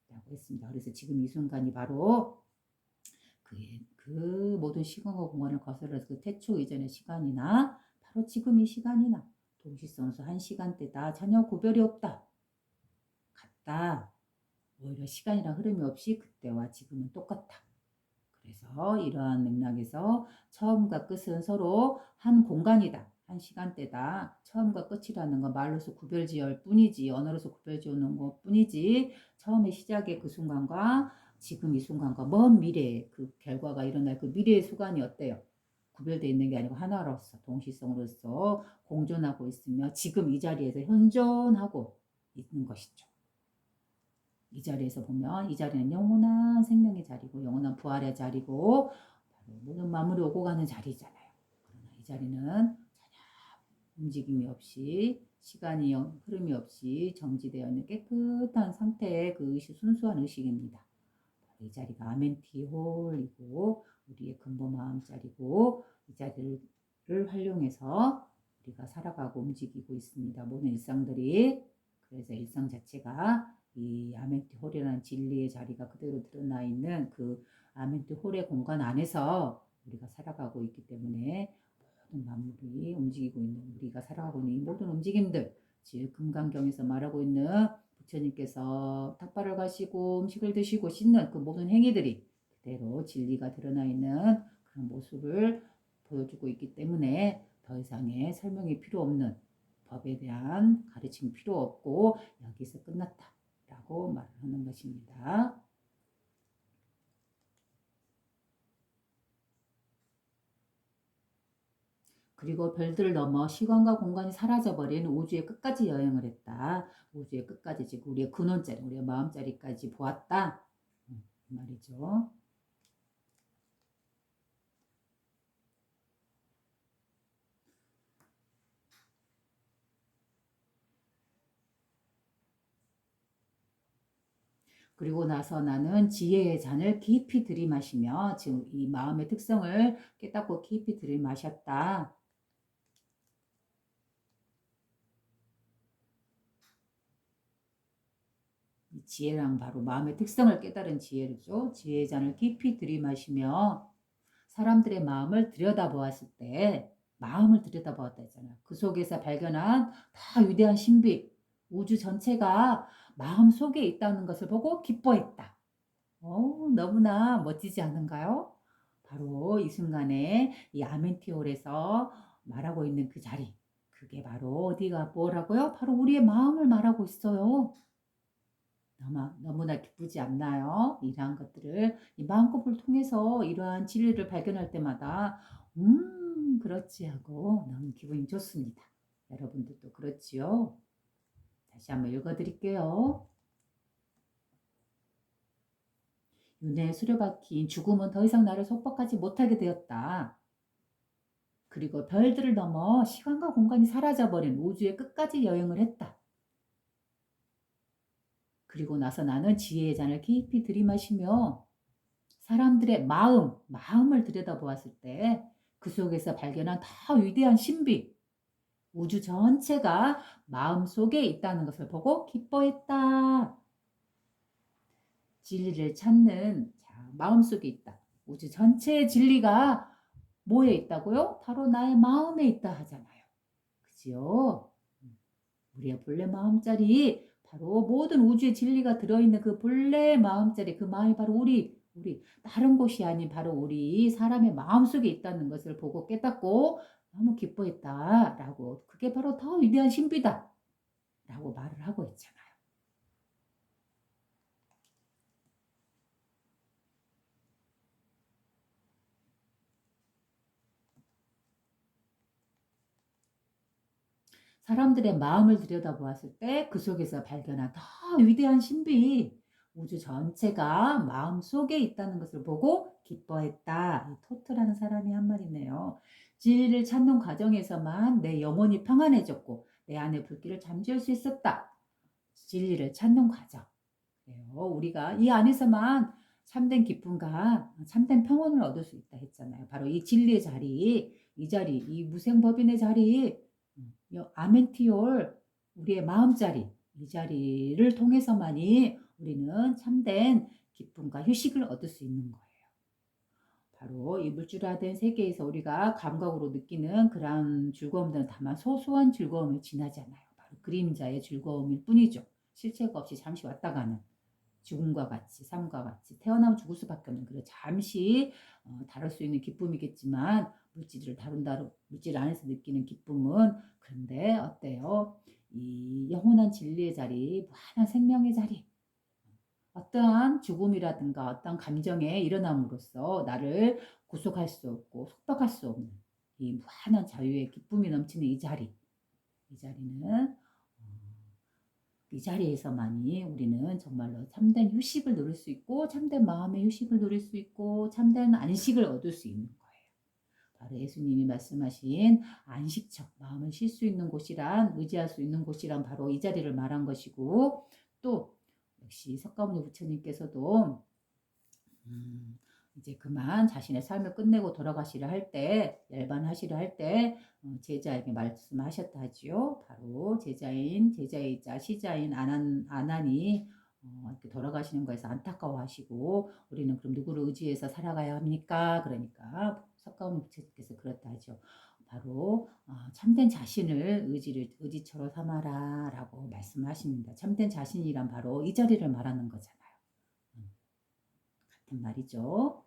라고 했습니다. 그래서 지금 이 순간이 바로 그 모든 시간과 공간을 거슬러서 그 태초 이전의 시간이나 바로 지금 이 시간이나 동시성수 한 시간대다. 전혀 구별이 없다. 같다. 오히려 시간이랑 흐름이 없이 그때와 지금은 똑같다. 그래서 이러한 맥락에서 처음과 끝은 서로 한 공간이다. 한 시간대다. 처음과 끝이라는 건 말로서 구별지을 뿐이지, 언어로서 구별지어놓은 것 뿐이지, 처음의 시작의 그 순간과 지금 이 순간과 먼 미래의 그 결과가 일어날 그 미래의 순간이 어때요? 구별되어 있는 게 아니고 하나로서 동시성으로서 공존하고 있으며 지금 이 자리에서 현존하고 있는 것이죠. 이 자리에서 보면 이 자리는 영원한 생명의 자리고 영원한 부활의 자리고 모든 만물이 오고 가는 자리잖아요. 그러나 이 자리는 전혀 움직임이 없이 시간이 흐름이 없이 정지되어 있는 깨끗한 상태의 그 의식, 순수한 의식입니다. 이 자리가 아멘티홀이고 우리의 근본 마음자리고 이 자리를 활용해서 우리가 살아가고 움직이고 있습니다. 모든 일상들이. 그래서 일상 자체가 이 아멘티홀이라는 진리의 자리가 그대로 드러나 있는 그 아멘티홀의 공간 안에서 우리가 살아가고 있기 때문에 모든 만물이 움직이고 있는, 우리가 살아가고 있는 이 모든 움직임들, 즉 금강경에서 말하고 있는 부처님께서 탁발을 가시고 음식을 드시고 씻는 그 모든 행위들이 그대로 진리가 드러나 있는 그런 모습을 보여주고 있기 때문에 더 이상의 설명이 필요 없는, 법에 대한 가르침이 필요 없고 여기서 끝났다 라고 말을 하는 것입니다. 그리고 별들을 넘어 시간과 공간이 사라져버린 우주의 끝까지 여행을 했다. 우주의 끝까지, 즉 우리의 근원자리, 우리의 마음자리까지 보았다. 이 말이죠. 그리고 나서 나는 지혜의 잔을 깊이 들이마시며, 지금 이 마음의 특성을 깨닫고 깊이 들이마셨다. 이 지혜랑 바로 마음의 특성을 깨달은 지혜죠. 지혜의 잔을 깊이 들이마시며 사람들의 마음을 들여다보았을 때, 마음을 들여다보았다 했잖아요. 그 속에서 발견한 다 위대한 신비, 우주 전체가 마음 속에 있다는 것을 보고 기뻐했다. 너무나 멋지지 않은가요? 바로 이 순간에 이 아멘티홀에서 말하고 있는 그 자리, 그게 바로 어디가 뭐라고요? 바로 우리의 마음을 말하고 있어요. 너무나 기쁘지 않나요? 이러한 것들을 이 마음kop을 통해서 이러한 진리를 발견할 때마다 그렇지 하고 너무 기분이 좋습니다. 여러분들도 그렇지요? 다시 한번 읽어드릴게요. 윤회에 수레박힌 죽음은 더 이상 나를 속박하지 못하게 되었다. 그리고 별들을 넘어 시간과 공간이 사라져버린 우주의 끝까지 여행을 했다. 그리고 나서 나는 지혜의 잔을 깊이 들이마시며 사람들의 마음을 들여다보았을 때 그 속에서 발견한 다 위대한 신비, 우주 전체가 마음 속에 있다는 것을 보고 기뻐했다. 진리를 찾는 마음 속에 있다. 우주 전체의 진리가 뭐에 있다고요? 바로 나의 마음에 있다 하잖아요. 그지요? 우리의 본래 마음자리, 바로 모든 우주의 진리가 들어있는 그 본래 마음자리, 그 마음이 바로 우리 다른 곳이 아닌 바로 우리 사람의 마음속에 있다는 것을 보고 깨닫고 너무 기뻐했다라고, 그게 바로 더 위대한 신비다 라고 말을 하고 있잖아요. 사람들의 마음을 들여다보았을 때 그 속에서 발견한 더 위대한 신비, 우주 전체가 마음 속에 있다는 것을 보고 기뻐했다. 이 토트라는 사람이 한 말이네요. 진리를 찾는 과정에서만 내 영혼이 평안해졌고 내 안의 불길을 잠재울 수 있었다. 진리를 찾는 과정. 우리가 이 안에서만 참된 기쁨과 참된 평온을 얻을 수 있다 했잖아요. 바로 이 진리의 자리, 이 자리, 이 무생법인의 자리, 아멘티올, 우리의 마음자리, 이 자리를 통해서만이 우리는 참된 기쁨과 휴식을 얻을 수 있는 거예요. 바로 이 물질화된 세계에서 우리가 감각으로 느끼는 그런 즐거움들은 다만 소소한 즐거움을 지나지 않아요. 바로 그림자의 즐거움일 뿐이죠. 실체가 없이 잠시 왔다 가는 죽음과 같이 삶과 같이 태어나면 죽을 수밖에 없는 그런 잠시 다룰 수 있는 기쁨이겠지만 물질 안에서 느끼는 기쁨은 그런데 어때요? 이 영원한 진리의 자리, 무한한 생명의 자리, 어떠한 죽음이라든가 어떤 감정에 일어남으로써 나를 구속할 수 없고 속박할 수 없는 이 무한한 자유의 기쁨이 넘치는 이 자리, 이 자리는 이 자리에서만이 우리는 정말로 참된 휴식을 누릴 수 있고 참된 마음의 휴식을 누릴 수 있고 참된 안식을 얻을 수 있는 거예요. 바로 예수님이 말씀하신 안식처, 마음을 쉴 수 있는 곳이란, 의지할 수 있는 곳이란 바로 이 자리를 말한 것이고, 또 역시 석가모니 부처님께서도 이제 그만 자신의 삶을 끝내고 돌아가시려 할 때, 열반하시려 할 때 제자에게 말씀하셨다 하지요. 바로 제자이자 시자인 아난이 이렇게 돌아가시는 것에서 안타까워하시고 우리는 그럼 누구를 의지해서 살아가야 합니까? 그러니까 석가모니 부처님께서 그렇다 하죠. 바로 참된 자신을 의지처로 삼아라 라고 말씀하십니다. 참된 자신이란 바로 이 자리를 말하는 거잖아요. 같은 말이죠.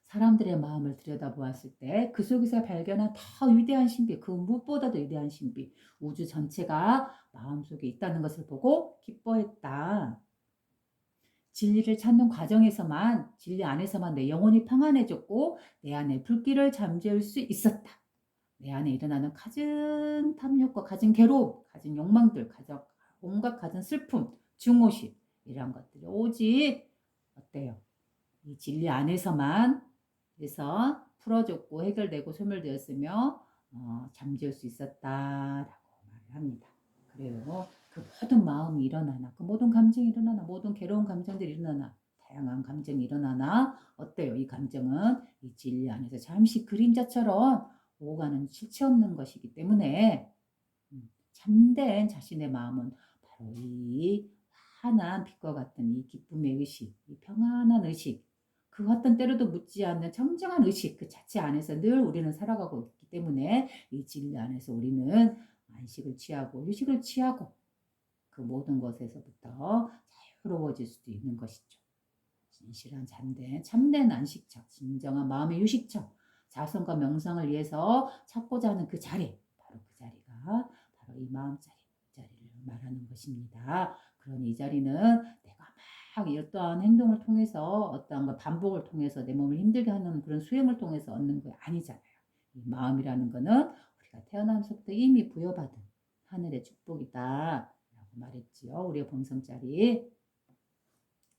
사람들의 마음을 들여다보았을 때 그 속에서 발견한 더 위대한 신비, 그 무엇보다도 위대한 신비, 우주 전체가 마음속에 있다는 것을 보고 기뻐했다. 진리를 찾는 과정에서만, 진리 안에서만 내 영혼이 평안해졌고 내 안에 불길을 잠재울 수 있었다. 내 안에 일어나는 갖은 탐욕과 갖은 괴로움, 갖은 욕망들, 온갖 갖은 슬픔, 증오심 이런 것들이 오직 어때요? 이 진리 안에서만 그래서 풀어졌고 해결되고 소멸되었으며 잠재울 수 있었다라고 말을 합니다. 그래요. 그 모든 마음이 일어나나, 그 모든 감정이 일어나나, 모든 괴로운 감정들이 일어나나, 다양한 감정이 일어나나 어때요? 이 감정은 이 진리 안에서 잠시 그림자처럼 오가는 실체 없는 것이기 때문에 참된 자신의 마음은 바로 이 환한 빛과 같은 이 기쁨의 의식, 이 평안한 의식, 그 어떤 때로도 묻지 않는 정정한 의식 그 자체 안에서 늘 우리는 살아가고 있기 때문에 이 진리 안에서 우리는 안식을 취하고 휴식을 취하고 그 모든 것에서부터 자유로워질 수도 있는 것이죠. 진실한 참된 안식처, 진정한 마음의 휴식처, 자성과 명상을 위해서 찾고자 하는 그 자리, 바로 그 자리가 바로 이 마음자리, 이 자리를 말하는 것입니다. 그러니 이 자리는 내가 막 어떠한 행동을 통해서 어떠한 걸 반복을 통해서 내 몸을 힘들게 하는 그런 수행을 통해서 얻는 게 아니잖아요. 이 마음이라는 거는 우리가 태어나면서부터 이미 부여받은 하늘의 축복이다 라고 말했지요. 우리의 본성자리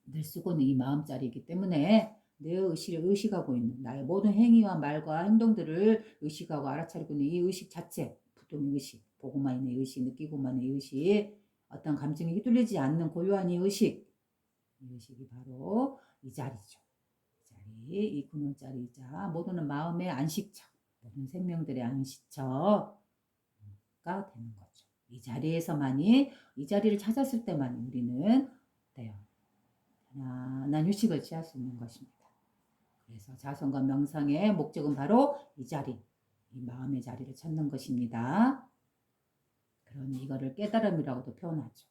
늘 쓰고 있는 이 마음자리이기 때문에 내 의식을 의식하고 있는 나의 모든 행위와 말과 행동들을 의식하고 알아차리고 있는 이 의식 자체, 부동의 의식, 보고만 있는 의식, 느끼고만 있는 의식, 어떤 감정에 휘둘리지 않는 고요한 이 의식이 바로 이 자리죠. 이 근원자리이자 모두는 마음의 안식처, 모든 생명들의 안식처가 되는 거죠. 이 자리에서만이, 이 자리를 찾았을 때만 우리는 돼요. 편안한 휴식을 취할 수 있는 것입니다. 그래서 자성과 명상의 목적은 바로 이 자리, 이 마음의 자리를 찾는 것입니다. 그러니 이거를 깨달음이라고도 표현하죠.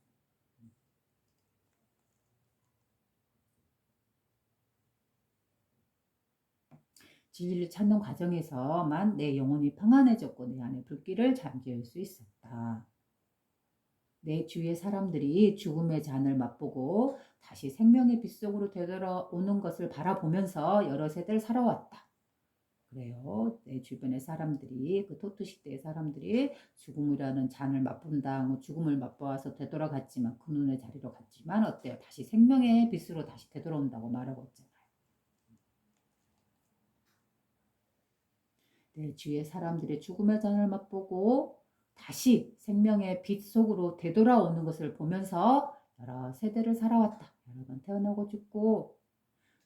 진리를 찾는 과정에서만 내 영혼이 평안해졌고 내 안에 불길을 잠재울 수 있었다. 내 주위의 사람들이 죽음의 잔을 맛보고 다시 생명의 빛 속으로 되돌아오는 것을 바라보면서 여러 세대를 살아왔다. 그래요. 내 주변의 사람들이, 그 토트 시대의 사람들이 죽음이라는 잔을 맛본다, 뭐 죽음을 맛보아서 되돌아갔지만, 그 눈의 자리로 갔지만, 어때요? 다시 생명의 빛으로 다시 되돌아온다고 말하고 있잖아요. 내 주위의 사람들이 죽음의 잔을 맛보고 다시 생명의 빛 속으로 되돌아오는 것을 보면서 여러 세대를 살아왔다. 여러 번 태어나고 죽고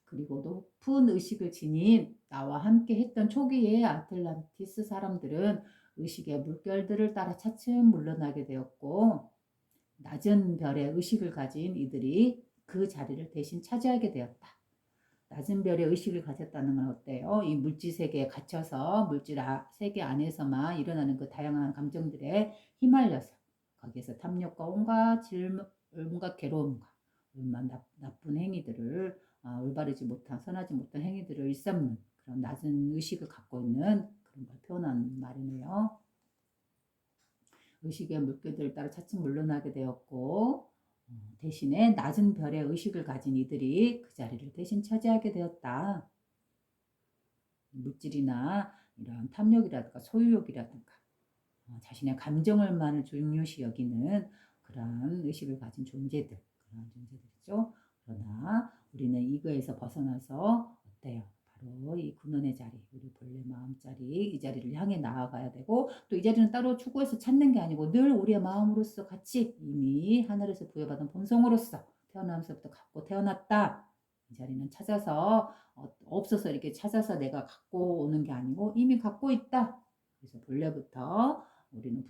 그리고 높은 의식을 지닌 나와 함께 했던 초기의 아틀란티스 사람들은 의식의 물결들을 따라 차츰 물러나게 되었고 낮은 별의 의식을 가진 이들이 그 자리를 대신 차지하게 되었다. 낮은 별의 의식을 가졌다는 건 어때요? 이 물질 세계에 갇혀서 물질 세계 안에서만 일어나는 그 다양한 감정들에 휘말려서 거기에서 탐욕과 온갖 괴로움과 나쁜 행위들을 올바르지 못한 선하지 못한 행위들을 일삼는 그런 낮은 의식을 갖고 있는 그런 걸 표현한 말이네요. 의식의 물결들을 따라 차츰 물러나게 되었고 대신에 낮은 별의 의식을 가진 이들이 그 자리를 대신 차지하게 되었다. 물질이나 이런 탐욕이라든가 소유욕이라든가 자신의 감정을만을 중요시 여기는 그런 의식을 가진 존재들, 그런 존재들이죠. 그러나 우리는 이거에서 벗어나서 어때요? 바로 이 근원의 자리, 우리 본래 마음 자리, 이 자리를 향해 나아가야 되고 또 이 자리는 따로 추구해서 찾는 게 아니고 늘 우리의 마음으로서 같이 이미 하늘에서 부여받은 본성으로서 태어나면서부터 갖고 태어났다. 이 자리는 찾아서 없어서 이렇게 찾아서 내가 갖고 오는 게 아니고 이미 갖고 있다. 그래서 본래부터 우리는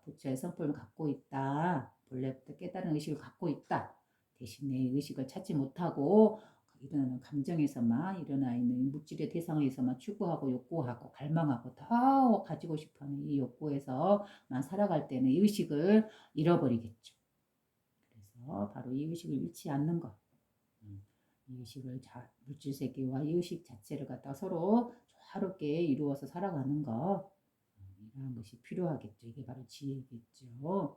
부처의 성품을 갖고 있다. 본래부터 깨달은 의식을 갖고 있다. 대신에 의식을 찾지 못하고 일어나는 감정에서만 일어나 있는 물질의 대상에서만 추구하고 욕구하고 갈망하고 더 가지고 싶어하는 이 욕구에서만 살아갈 때는 이 의식을 잃어버리겠죠. 그래서 바로 이 의식을 잃지 않는 것. 이 의식을 물질 세계와 이 의식 자체를 갖다 서로 조화롭게 이루어서 살아가는 것. 이러한 것이 필요하겠죠. 이게 바로 지혜겠죠.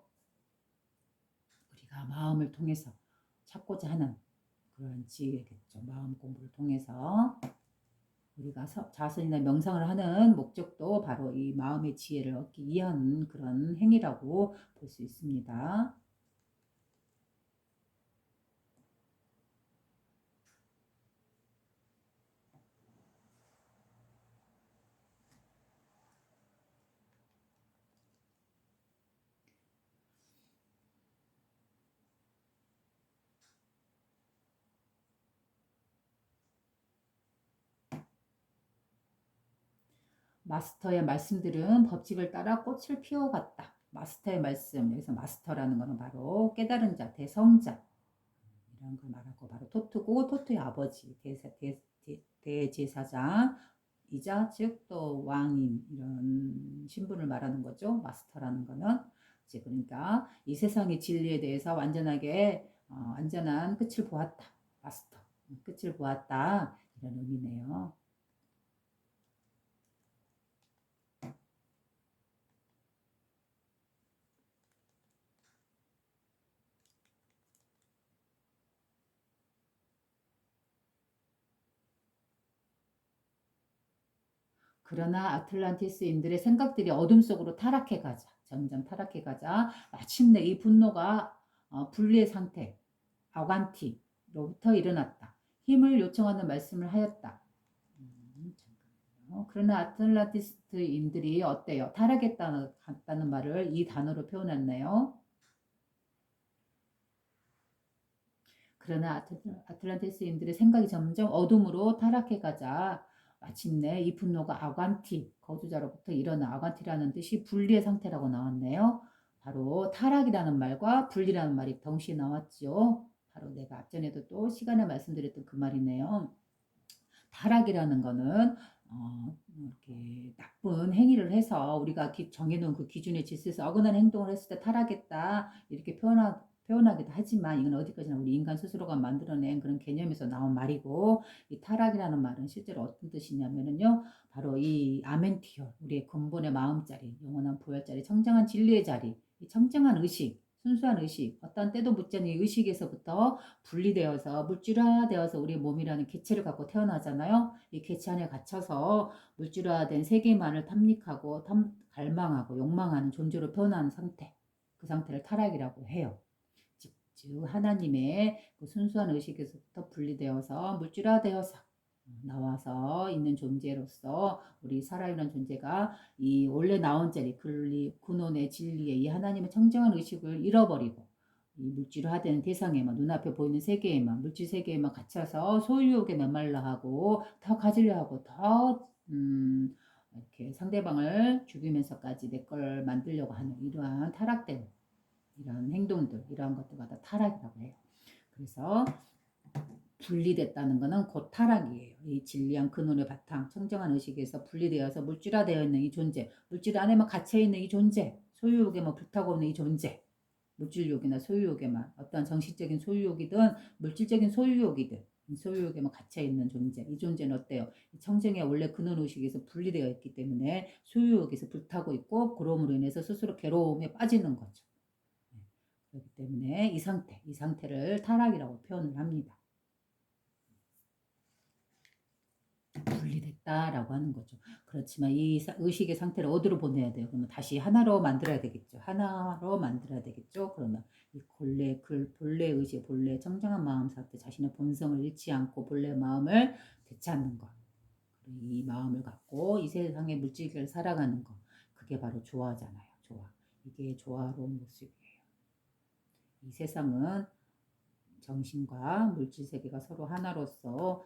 우리가 마음을 통해서 찾고자 하는 그런 지혜겠죠. 마음 공부를 통해서 우리가 자선이나 명상을 하는 목적도 바로 이 마음의 지혜를 얻기 위한 그런 행위라고 볼 수 있습니다. 마스터의 말씀들은 법칙을 따라 꽃을 피워갔다. 마스터의 말씀, 여기서 마스터라는 것은 바로 깨달은 자, 대성자 이런 걸 말하고 바로 토트고 토트의 아버지, 대제사장이자 즉 또 왕인 이런 신분을 말하는 거죠. 마스터라는 거는 이제 그러니까 이 세상의 진리에 대해서 완전한 끝을 보았다. 마스터, 끝을 보았다 이런 의미네요. 그러나 아틀란티스인들의 생각들이 어둠 속으로 타락해 가자. 점점 타락해 가자. 마침내 이 분노가 분리의 상태, 아간티로부터 일어났다. 힘을 요청하는 말씀을 하였다. 그러나 아틀란티스인들이 어때요? 타락했다는 말을 이 단어로 표현했네요. 그러나 아틀란티스인들의 생각이 점점 어둠으로 타락해 가자 마침내 이 분노가 아관티, 거주자로부터 일어나 아관티라는 뜻이 분리의 상태라고 나왔네요. 바로 타락이라는 말과 분리라는 말이 동시에 나왔죠. 바로 내가 앞전에도 또 시간에 말씀드렸던 그 말이네요. 타락이라는 거는 이렇게 나쁜 행위를 해서 우리가 정해놓은 그 기준의 질서에서 어긋난 행동을 했을 때 타락했다 이렇게 표현하기도 하지만 이건 어디까지나 우리 인간 스스로가 만들어낸 그런 개념에서 나온 말이고 이 타락이라는 말은 실제로 어떤 뜻이냐면요 바로 이 아멘티어 우리의 근본의 마음자리 영원한 부활자리 청정한 진리의 자리 이 청정한 의식 순수한 의식 어떤 때도 묻지 않는 의식에서부터 분리되어서 물질화되어서 우리 몸이라는 개체를 갖고 태어나잖아요. 이 개체 안에 갇혀서 물질화된 세계만을 탐닉하고 갈망하고 욕망하는 존재로 표현하는 상태 그 상태를 타락이라고 해요. 즉 하나님의 그 순수한 의식에서부터 분리되어서 물질화되어서 나와서 있는 존재로서 우리 살아있는 존재가 이 원래 나온 자리 근원의 진리의 이 하나님의 청정한 의식을 잃어버리고 이 물질화된 대상에만 눈앞에 보이는 세계에만 물질 세계에만 갇혀서 소유욕에 메말라 하고 더 가지려 하고 더 이렇게 상대방을 죽이면서까지 내 걸 만들려고 하는 이러한 타락된 이런 행동들, 이러한 것들과 다 타락이라고 해요. 그래서 분리됐다는 것은 곧 타락이에요. 이 진리한 근원의 바탕, 청정한 의식에서 분리되어서 물질화되어 있는 이 존재, 물질 안에만 갇혀있는 이 존재, 소유욕에만 불타고 있는 이 존재, 물질욕이나 소유욕에만, 어떤 정신적인 소유욕이든 물질적인 소유욕이든 소유욕에만 갇혀있는 존재, 이 존재는 어때요? 청정의 원래 근원 의식에서 분리되어 있기 때문에 소유욕에서 불타고 있고, 그럼으로 인해서 스스로 괴로움에 빠지는 거죠. 그렇기 때문에 이 상태를 타락이라고 표현을 합니다. 분리됐다라고 하는 거죠. 그렇지만 이 의식의 상태를 어디로 보내야 돼요? 그러면 다시 하나로 만들어야 되겠죠. 하나로 만들어야 되겠죠. 그러면 이 본래 의식, 본래 청정한 마음 상태, 자신의 본성을 잃지 않고 본래 마음을 되찾는 것. 이 마음을 갖고 이 세상의 물질을 살아가는 것. 그게 바로 조화잖아요. 조화. 이게 조화로운 모습이에요. 이 세상은 정신과 물질 세계가 서로 하나로서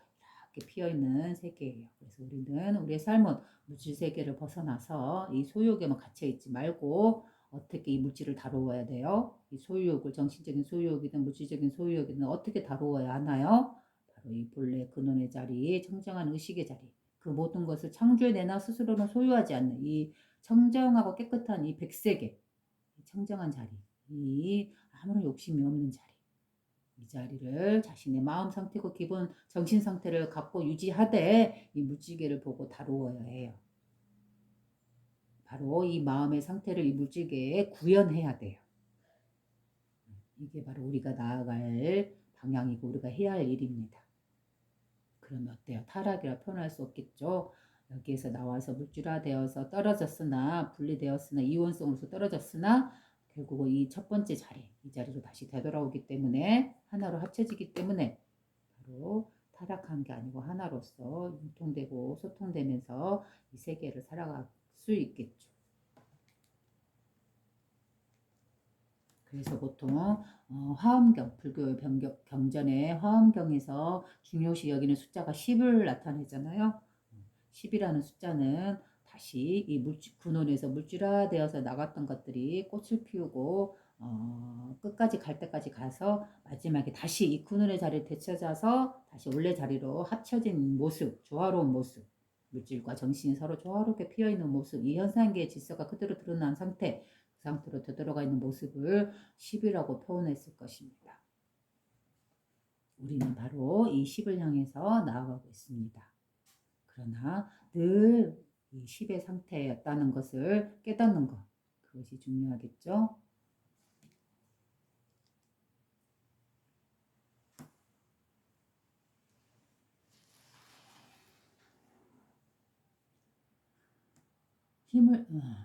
이렇게 피어있는 세계예요. 그래서 우리는 우리의 삶은 물질 세계를 벗어나서 이 소유욕에만 갇혀있지 말고 어떻게 이 물질을 다루어야 돼요? 이 소유욕을 정신적인 소유욕이든 물질적인 소유욕이든 어떻게 다루어야 하나요? 바로 이 본래 근원의 자리, 청정한 의식의 자리, 그 모든 것을 창조해내 나 스스로는 소유하지 않는 이 청정하고 깨끗한 이 백세계, 이 청정한 자리, 이 아무런 욕심이 없는 자리, 이 자리를 자신의 마음 상태고 기본 정신 상태를 갖고 유지하되 이 물질계를 보고 다루어야 해요. 바로 이 마음의 상태를 이 물질계에 구현해야 돼요. 이게 바로 우리가 나아갈 방향이고 우리가 해야 할 일입니다. 그러면 어때요? 타락이라 표현할 수 없겠죠. 여기에서 나와서 물질화되어서 떨어졌으나 분리되었으나 이원성으로서 떨어졌으나 결국 이 첫 번째 자리, 이 자리로 다시 되돌아오기 때문에 하나로 합쳐지기 때문에 바로 타락한 게 아니고 하나로서 융통되고 소통되면서 이 세계를 살아갈 수 있겠죠. 그래서 보통 화엄경, 불교의 경전의 화엄경에서 중요시 여기는 숫자가 10을 나타내잖아요. 10이라는 숫자는 다시 이 근원에서 물질화되어서 나갔던 것들이 꽃을 피우고 끝까지 갈 때까지 가서 마지막에 다시 이 근원의 자리를 되찾아서 다시 원래 자리로 합쳐진 모습, 조화로운 모습, 물질과 정신이 서로 조화롭게 피어있는 모습, 이 현상계의 질서가 그대로 드러난 상태, 그 상태로 되돌아가 있는 모습을 10이라고 표현했을 것입니다. 우리는 바로 이 10을 향해서 나아가고 있습니다. 그러나 늘 이 10의 상태였다는 것을 깨닫는 것, 그것이 중요하겠죠.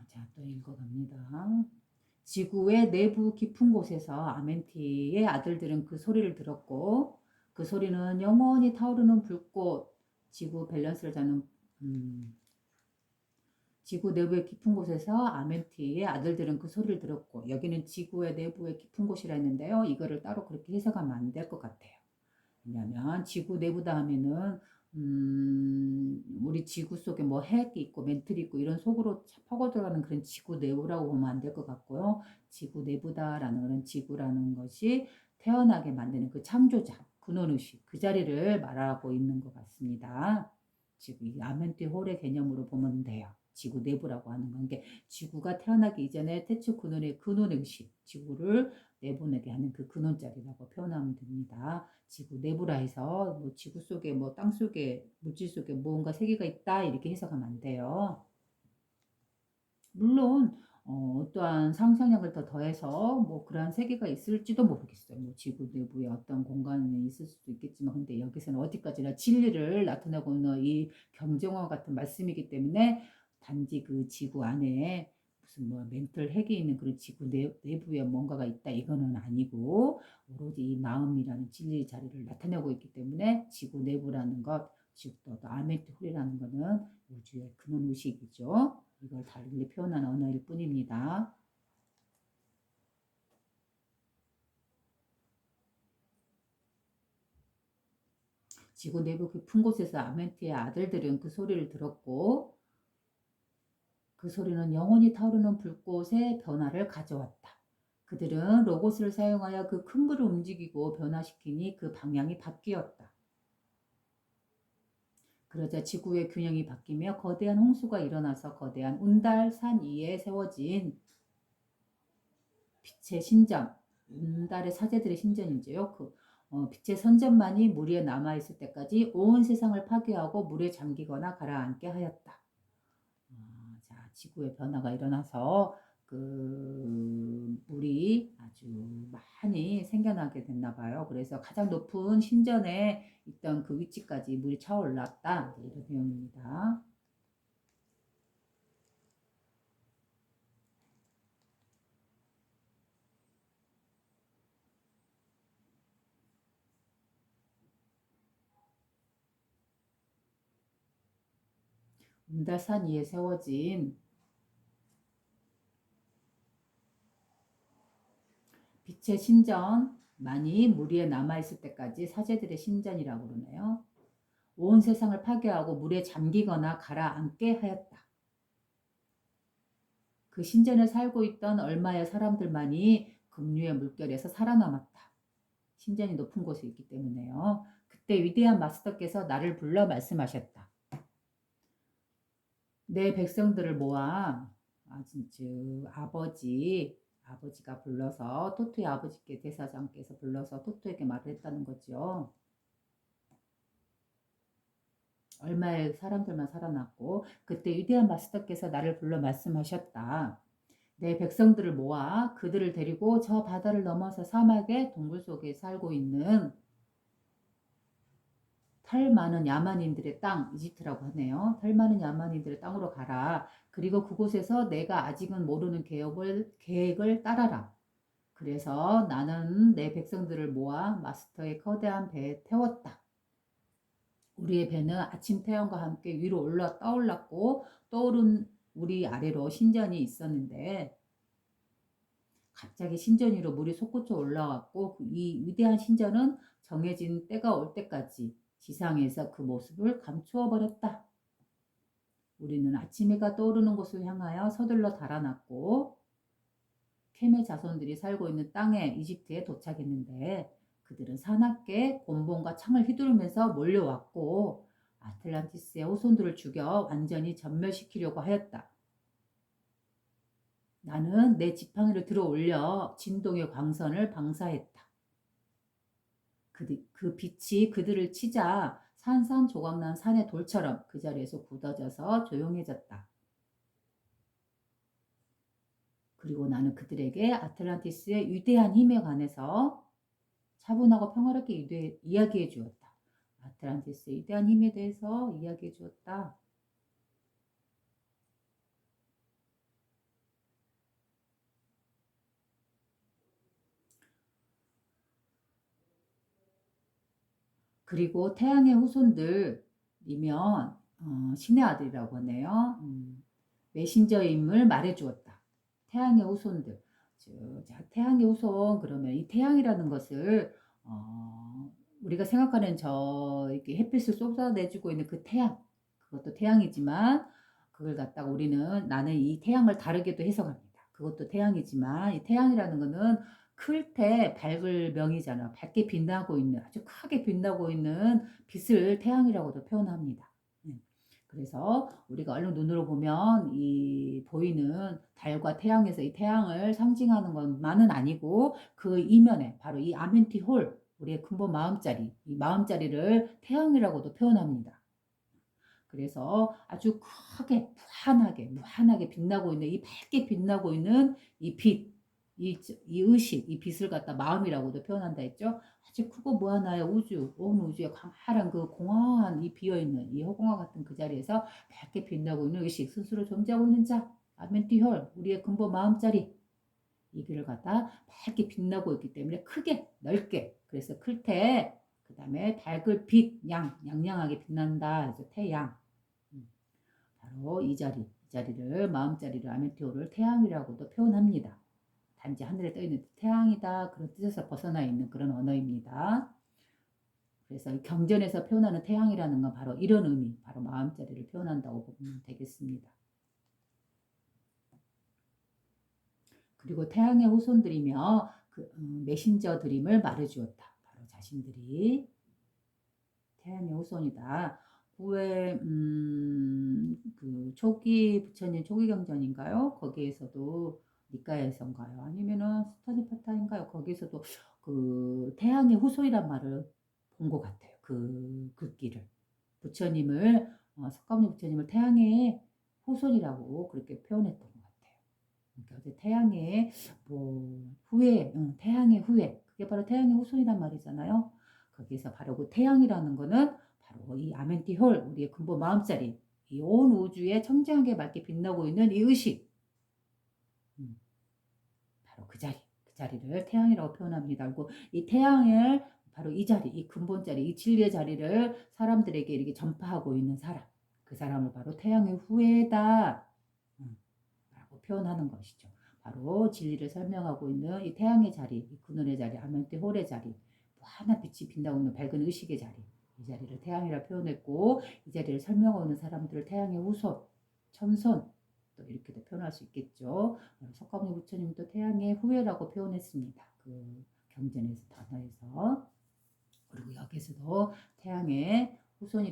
자, 또 읽어갑니다. 지구의 내부 깊은 곳에서 아멘티의 아들들은 그 소리를 들었고 그 소리는 영원히 타오르는 불꽃, 지구 밸런스를 잡는 지구 내부의 깊은 곳에서 아멘티의 아들들은 그 소리를 들었고, 여기는 지구의 내부의 깊은 곳이라 했는데요. 이거를 따로 그렇게 해석하면 안 될 것 같아요. 왜냐하면 지구 내부다 하면은 우리 지구 속에 뭐 핵이 있고 멘틀이 있고 이런 속으로 파고 들어가는 그런 지구 내부라고 보면 안 될 것 같고요. 지구 내부다라는 그런 지구라는 것이 태어나게 만드는 그 창조자, 근원의식, 그 자리를 말하고 있는 것 같습니다. 지구, 아멘티 홀의 개념으로 보면 돼요. 지구 내부라고 하는 건 게 지구가 태어나기 이전에 태초 근원의 의식, 지구를 내보내게 하는 그 근원자리라고 표현하면 됩니다. 지구 내부라 해서 뭐 지구 속에 뭐 땅 속에 물질 속에 무언가 세계가 있다 이렇게 해석하면 안 돼요. 물론 어떠한 상상력을 더 더해서 뭐 그러한 세계가 있을지도 모르겠어요. 뭐 지구 내부에 어떤 공간에 있을 수도 있겠지만 근데 여기서는 어디까지나 진리를 나타내고 있는 이 경정화 같은 말씀이기 때문에 단지 그 지구 안에 무슨 뭐 멘털 핵이 있는 그런 지구 내부에 뭔가가 있다 이거는 아니고 오로지 이 마음이라는 진리의 자리를 나타내고 있기 때문에 지구 내부라는 것, 즉 또 아멘트홀이라는 것은 우주의 근원 의식이죠. 이걸 달리 표현한 언어일 뿐입니다. 지구 내부 깊은 곳에서 아멘트의 아들들은 그 소리를 들었고 그 소리는 영원히 타오르는 불꽃의 변화를 가져왔다. 그들은 로봇을 사용하여 그 큰 불을 움직이고 변화시키니 그 방향이 바뀌었다. 그러자 지구의 균형이 바뀌며 거대한 홍수가 일어나서 거대한 운달산 위에 세워진 빛의 신전, 운달의 사제들의 신전이지요. 빛의 선전만이 물 위에 남아있을 때까지 온 세상을 파괴하고 물에 잠기거나 가라앉게 하였다. 자, 지구의 변화가 일어나서 그 물이 아주 많이 생겨나게 됐나 봐요. 그래서 가장 높은 신전에 있던 그 위치까지 물이 차올랐다. 이런 내용입니다. 운달산 위에 세워진 빛의 신전만이 물 위에 남아있을 때까지 사제들의 신전이라고 그러네요. 온 세상을 파괴하고 물에 잠기거나 가라앉게 하였다. 그 신전에 살고 있던 얼마의 사람들만이 급류의 물결에서 살아남았다. 신전이 높은 곳에 있기 때문에요. 그때 위대한 마스터께서 나를 불러 말씀하셨다. 내 백성들을 모아 아버지가 불러서 토토의 아버지께 대사장께서 불러서 토토에게 말을 했다는 거죠. 얼마의 사람들만 살아났고 그때 위대한 마스터께서 나를 불러 말씀하셨다. 내 백성들을 모아 그들을 데리고 저 바다를 넘어서 사막의 동굴 속에 살고 있는 털 많은 야만인들의 땅, 이집트라고 하네요. 털 많은 야만인들의 땅으로 가라. 그리고 그곳에서 내가 아직은 모르는 계획을 따라라. 그래서 나는 내 백성들을 모아 마스터의 거대한 배에 태웠다. 우리의 배는 아침 태양과 함께 위로 떠올랐고 떠오른 우리 아래로 신전이 있었는데 갑자기 신전 위로 물이 솟구쳐 올라왔고 이 위대한 신전은 정해진 때가 올 때까지 지상에서 그 모습을 감추어 버렸다. 우리는 아침 해가 떠오르는 곳을 향하여 서둘러 달아났고 캠의 자손들이 살고 있는 땅에 이집트에 도착했는데 그들은 사납게 곤봉과 창을 휘두르면서 몰려왔고 아틀란티스의 후손들을 죽여 완전히 전멸시키려고 하였다. 나는 내 지팡이를 들어 올려 진동의 광선을 방사했다. 그 빛이 그들을 치자 산산조각난 산의 돌처럼 그 자리에서 굳어져서 조용해졌다. 그리고 나는 그들에게 아틀란티스의 위대한 힘에 관해서 차분하고 평화롭게 이야기해 주었다. 아틀란티스의 위대한 힘에 대해서 이야기해 주었다. 그리고 태양의 후손들이면 신의 아들이라고 하네요. 메신저임을 말해 주었다. 태양의 후손들. 자, 태양의 후손 그러면 이 태양이라는 것을 우리가 생각하는 이렇게 햇빛을 쏟아내주고 있는 그 태양, 그것도 태양이지만 그걸 갖다가 나는 이 태양을 다르게도 해석합니다. 그것도 태양이지만 이 태양이라는 거는 클 때 밝을 명이잖아. 밝게 빛나고 있는 아주 크게 빛나고 있는 빛을 태양이라고도 표현합니다. 그래서 우리가 얼른 눈으로 보면 이 보이는 달과 태양에서 이 태양을 상징하는 것만은 아니고 그 이면에 바로 이 아멘티홀 우리의 근본 마음자리 이 마음자리를 태양이라고도 표현합니다. 그래서 아주 크게 무한하게 빛나고 있는 이 밝게 빛나고 있는 이 빛, 이 의식, 이 빛을 갖다 마음이라고도 표현한다 했죠. 아주 크고 무한하의 온 우주의 광활한 그 공허한 이 비어있는 이 허공과 같은 그 자리에서 밝게 빛나고 있는 의식, 스스로 존재하고 있는 자, 아멘티홀, 우리의 근본 마음자리, 이 길을 갖다 밝게 빛나고 있기 때문에 크게, 넓게, 그래서 클테, 그 다음에 밝을 빛, 양양하게 빛난다. 그래서 태양. 바로 이 자리를 마음자리를 아멘티오를 태양이라고도 표현합니다. 단지 하늘에 떠있는 태양이다 그런 뜻에서 벗어나 있는 그런 언어입니다. 그래서 경전에서 표현하는 태양이라는 건 바로 이런 의미, 바로 마음자리를 표현한다고 보면 되겠습니다. 그리고 태양의 후손들이며 메신저들임을 말해주었다. 바로 자신들이 태양의 후손이다. 후에 그 초기 부처님 초기 경전인가요? 거기에서도 니까에서인가요? 아니면은 스타니파타인가요? 거기에서도 그 태양의 후손이란 말을 본 것 같아요. 그 글귀를 부처님을 석가모니 부처님을 태양의 후손이라고 그렇게 표현했던 것 같아요. 그러니까 태양의 뭐 후예, 태양의 후예, 그게 바로 태양의 후손이란 말이잖아요. 거기서 바로 그 태양이라는 거는 바로 이 아멘티홀, 우리의 근본 마음자리, 이 온 우주에 청정하게 맑게 빛나고 있는 이 의식, 바로 그 자리, 그 자리를 태양이라고 표현합니다. 그리고 이 태양을 바로 이 자리, 이 근본 자리, 이 진리의 자리를 사람들에게 이렇게 전파하고 있는 사람, 그 사람을 바로 태양의 후예다 라고 표현하는 것이죠. 바로 진리를 설명하고 있는 이 태양의 자리, 이 근원의 자리, 아멘티홀의 자리, 뭐 하나 빛이 빛나고 있는 밝은 의식의 자리, 이 자리를 태양이라 표현했고, 이 자리를 설명하고 있는 사람들을 태양의 후손, 천손, 또 이렇게도 표현할 수 있겠죠. 석가모니 부처님도 태양의 후예라고 표현했습니다. 그 경전에서 단어에서. 그리고 여기서도 태양의 후손이